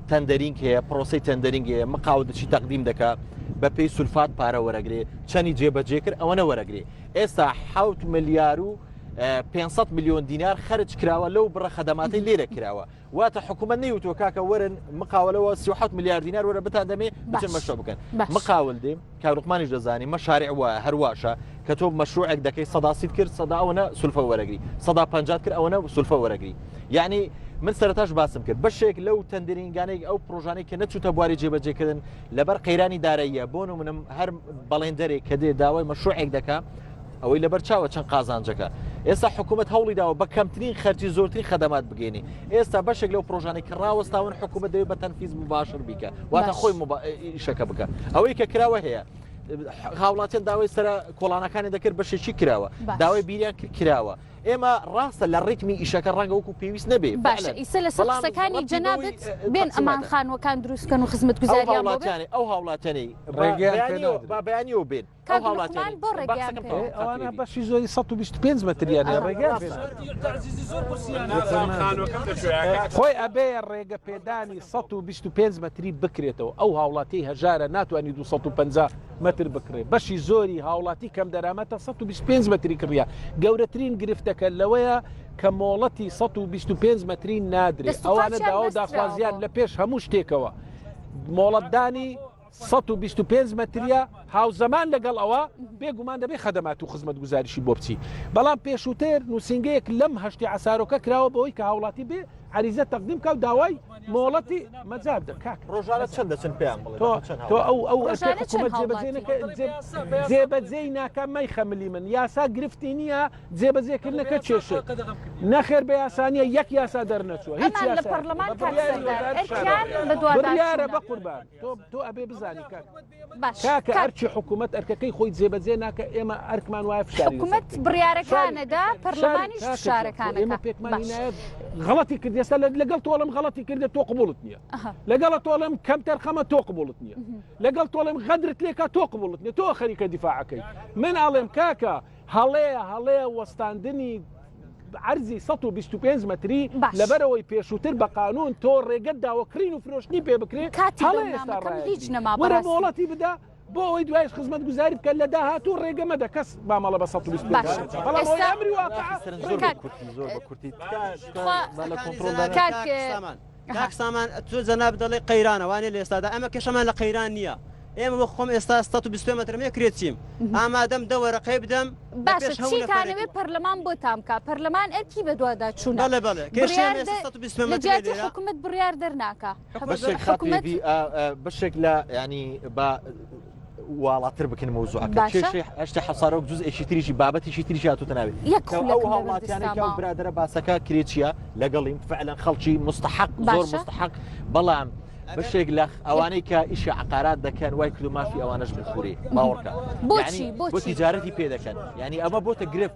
تەندەرینگ هەیە پرۆسی تەندەرینگ هەیە مقاودەچی تەقدیم دەکات بە پێی سولفات پارە وەرەگرێ چەندی جێبەجێ کرد ئەوەنە وەرەگرێ ئێستا 7 ملیار و 500 میلیۆن دینار خەرج کراوە لەو بڕە خەدەماتی لێرە کراوە واتە حکوومەت نەیوتوە کاکە وەرن مقاولەوە 37 میلیار دینار وەرە بتان دەمێ بچن مەشە بکەن مقاول دێم کارڵقمانیش دەزانی مەشارع وایە هەرواشە کە تۆ مەشروعێک دەکەی سەداسیت کرد سەدا ئەوەنە سولفە وەرەگری 150 کرد ئەوەنە سولفە وەرەگری یعنی من سەرتاش باسم کرد بەشێک لەو تەندرینگانەی ئەو پرۆژانەی کە نەچوتە بواری جێبەجێکردن لەبەر قەیرانی داراییە بۆ منم هەر بەڵێندەرێک کە دێ داوای مەشروعێک دەکا ئەوەی لەبەر چاوە چەند قازانجەکە ئێستا حکوومەت هەوڵی داوە بە کەمترین خەرجی زۆرترین خەدەمات بگەێنی ئێستا بەشێک لەو پرۆژانەی کە ڕاوەستاون حکوومەت دەوێت بە تەنفیز مباشر بیکە واتە خۆی ئیشەکە بکە ئەوەی کە کراوە هەیە هاوڵاتیان داوای سەر کۆڵانەکانی دەکرد بەشێکی کراوە داوای بیریان کراوە ئێمە ڕاستە لە ڕێتمی ئیشەکە ڕەنگە وەکو پێویست نەبێ باش ئیسە لە سەقسەکانی جەنابەت بێن ئەمان خانوەکان دروستکەن و خزمەت گوزاریان ئەو هاوڵاتیانی بەیانیەوە بێن ئەوانە بەشی زۆری 125 مەتریان ڕێگەیان خۆی ئەبێ ڕێگە پێدانی 125 مەتری بکرێتەوە ئەو هاوڵاتی هەژارە ناتوانانی 250 متر بکرێت بەشی زۆری هاوڵاتی کەم دەرامەتە 125 متری کڕیا گەورەترین گرفتەکە لەوەیە کە مۆڵەتی 125 متری نادرێت ئەوانە داوا داخوازیان لە پێش هەموو شتێکەوە مۆڵەتدانی 125 متریە هاوزەمان لەگەڵ ئەوە بێگومان دەبێت خەدەمات و خزمەت گوزاریشی بۆ بچی بەڵام پێشووتر نووسنگەیەک لەم هەشتی عسارۆکە کراوە بەوەی کە هاوڵاتی بێ عریزە تەقدیم کە و داوای مۆڵەتی مەجاب دەکات ڕۆژانە چەند دەچن پێیان تۆ ئەو حکوومەت جێبەجێی ناکە مەی خەملی من یاسا گرفتی نییە جێبەجێکردنەکە کێشە نەخێر بە یاسانیە یەک یاسا دەرنەچوە هیچ لە پەرلەمان بڕیارە بە قوربان تۆ ئەبێ بزانی کاکە ئەرچی حکوومەت ئەرکەکەی خۆی جێبەجێ ناکە ئێمە ئەرکمان وایە فشاری حکوومەت بڕیارەکانەدا پەرلەمانیش فشارەکانەکە غەڵەتی کرد ئێستا لەگەڵ تۆڵم غەڵەتی کردێت تۆ قبوڵت نییە لەگەڵ تۆڵم کەم تەرخەمە تۆ قبوڵت نییە لەگەڵ تۆڵم غەدرت لێکە تۆ قبوڵت نییە تۆ خەریکە دیفاعەکەی من ئاڵێم کاکە هەڵەیە وەستاندنی عرضی 125 متری لەبەرەوەی پێشووتر بە قانون تۆ ڕێگەت داوەکرین و فرۆشتنی پێ بکرێت وەرە مۆڵەتی بدا بۆ ئەوەی دوایش خزمەت گوزاری بکە لە داهاتوو ڕێگە مەدە کەس بامەڵە بە 125 بەڵام ئەوەی ئەمری کاک سامان تۆ جەناب دەڵێ قەیرانەوانێ لە ئێستادا ئەمە کێشەمان لە قەیران نییە ئێمە بۆ خۆم ئێستا 120 مترمێ کرێتچیم ئامادەم دەوەرەقەی بدەم باشە چیتانەوێت پەرلەمان بۆ تامکە پەرلەمان ئەرکی بە دووادا چوون لەجیاتی حکوومەت بڕیار دەرناکە بەشێک لە ینی بە واڵاتر بکەن مۆزوعەکە هەشتا حەسارۆک جوز ئێشی تریشی بابەتیشی تریشی هاتوتە ناوێت ئەو هاوڵاتیانێک ئەو برادرە باسەکە کرێچیە لەگەڵیم فعلا خەڵکی مستحق زۆر مستحق بەڵام بەشێک لە ئەوانەی کە ئیشی عقارات دەکەن وای کرد و مافی ئەوانەش بخوری باوەڕکە بۆ تیجارەتی پێ دەکەن ینی ئەمە بۆتە گرفت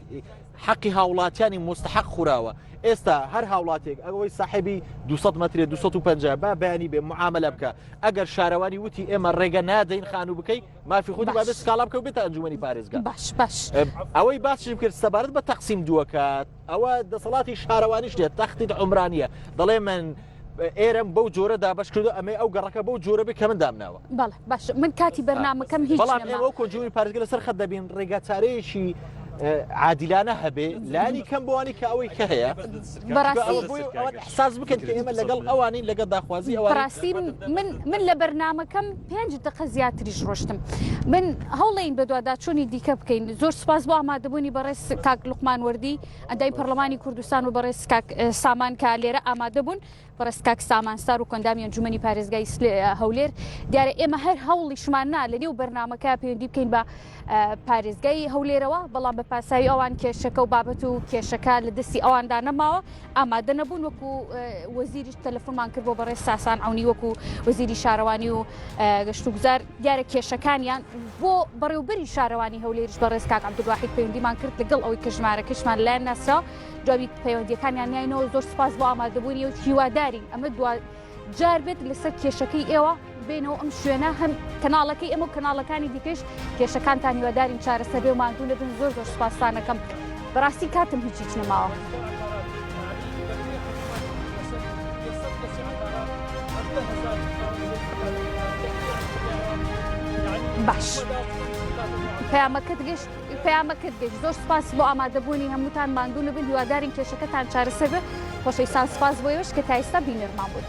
حەقی هاوڵاتیانی مستحق خوراوە ئێستا هەر هاوڵاتێک ئەوەی صاحبی 200 متر 250 با بەیانی بێ معاملە بکە ئەگەر شارەوانی وتی ئێمە ڕێگە نادەین خانوو بکەی مافی خودی با سکاڵا بکە و بێتە ئەنجومەنی پارێزگا باش ئەوەی باسشم کرد سەبارەت بە تەقسیم دووەکات ئەوە دەسەڵاتی شارەوانیش دێت تەختی عمرانیە دەڵێ من ئێرم بەو جۆرە دابش کردو ئەمێ ئەو گەڕەکە بەو جۆرە بێ کە من دامناوە بەڵێ باش من کاتی بەرنامەکەم هیچ بەڵام ئێوە کۆنجومی پارێزگا لەسەر خەت دەبین ڕێگەچارەیەکی عادلانە هەبێ لانی کەم بۆوانی کە ئەوەی کە هەیە حساس بکەن کە ئێمە لەگەڵ ئەوانی لەگە داخوازی ئەوڕاستی من لە بەرنامەکەم 5 دقە زیاتریش ڕۆشتم من هەوڵین بە دوواداچوونی دیکە بکەین زۆر سپاس بۆ ئامادەبوونی بەڕێز کاک لوقمان وەردی ئەندای پەرلەمانی کوردستان و بەڕێز کاک سامان کە لێرە ئامادەبوون بەڕێز کاک سامانستار و کۆندامی ئەنجومەنی پارێزگای هەولێر دیارە ئێمە هەر هەوڵیشمان نا لە نێو بەرنامەکە پەیوەندی بکەین بە پارێزگای هەولێرەوە بەڵام بە پاساوی ئەوان کێشەکە و بابەت و کێشەکە لە دەستی ئەواندا نەماوە ئامادە نەبوون وەکو وەزیریش تەلەفۆنمان کرد بۆ بەڕێز ساسان ئەونی وەکو وەزیری شارەوانی و گەشت و گوزار دیارە کێشەکانیان بۆ بەڕێوبەری شارەوانی هەولێریش بەڕێز کاک عەبدولواحید پەیوەندیمان کرد لەگەڵ ئەوەی کە ژمارەکەشمان لایەن ناسراوە جوابی پەیوەندیەکانیان ناینەوە زۆر سپاس بۆ ئامادەبوونی و هیوادارین ئەمە جار بێت لەسەر کێشەکەی ئێوە بێنەوە ئەم شوێنە هەم کەناڵەکەی ئەمە و کەناڵەکانی دیکەش کێشەکانتان هیوادارین چارەسەر بێ و ماندوو نەبن زۆر سوپاسانەکەم بەڕاستی کاتم هیچ نەماوە. يعني باش پەیامەکەت گەشت زۆر سپاس بۆ ئامادەبوونی هەمووتان ماندوو بن هیوادارین کێشەکەتان چارەسەر بێت خۆشەویستان سپاس بۆ ئێوەش کە تا ئێستا بینەرمان بوون.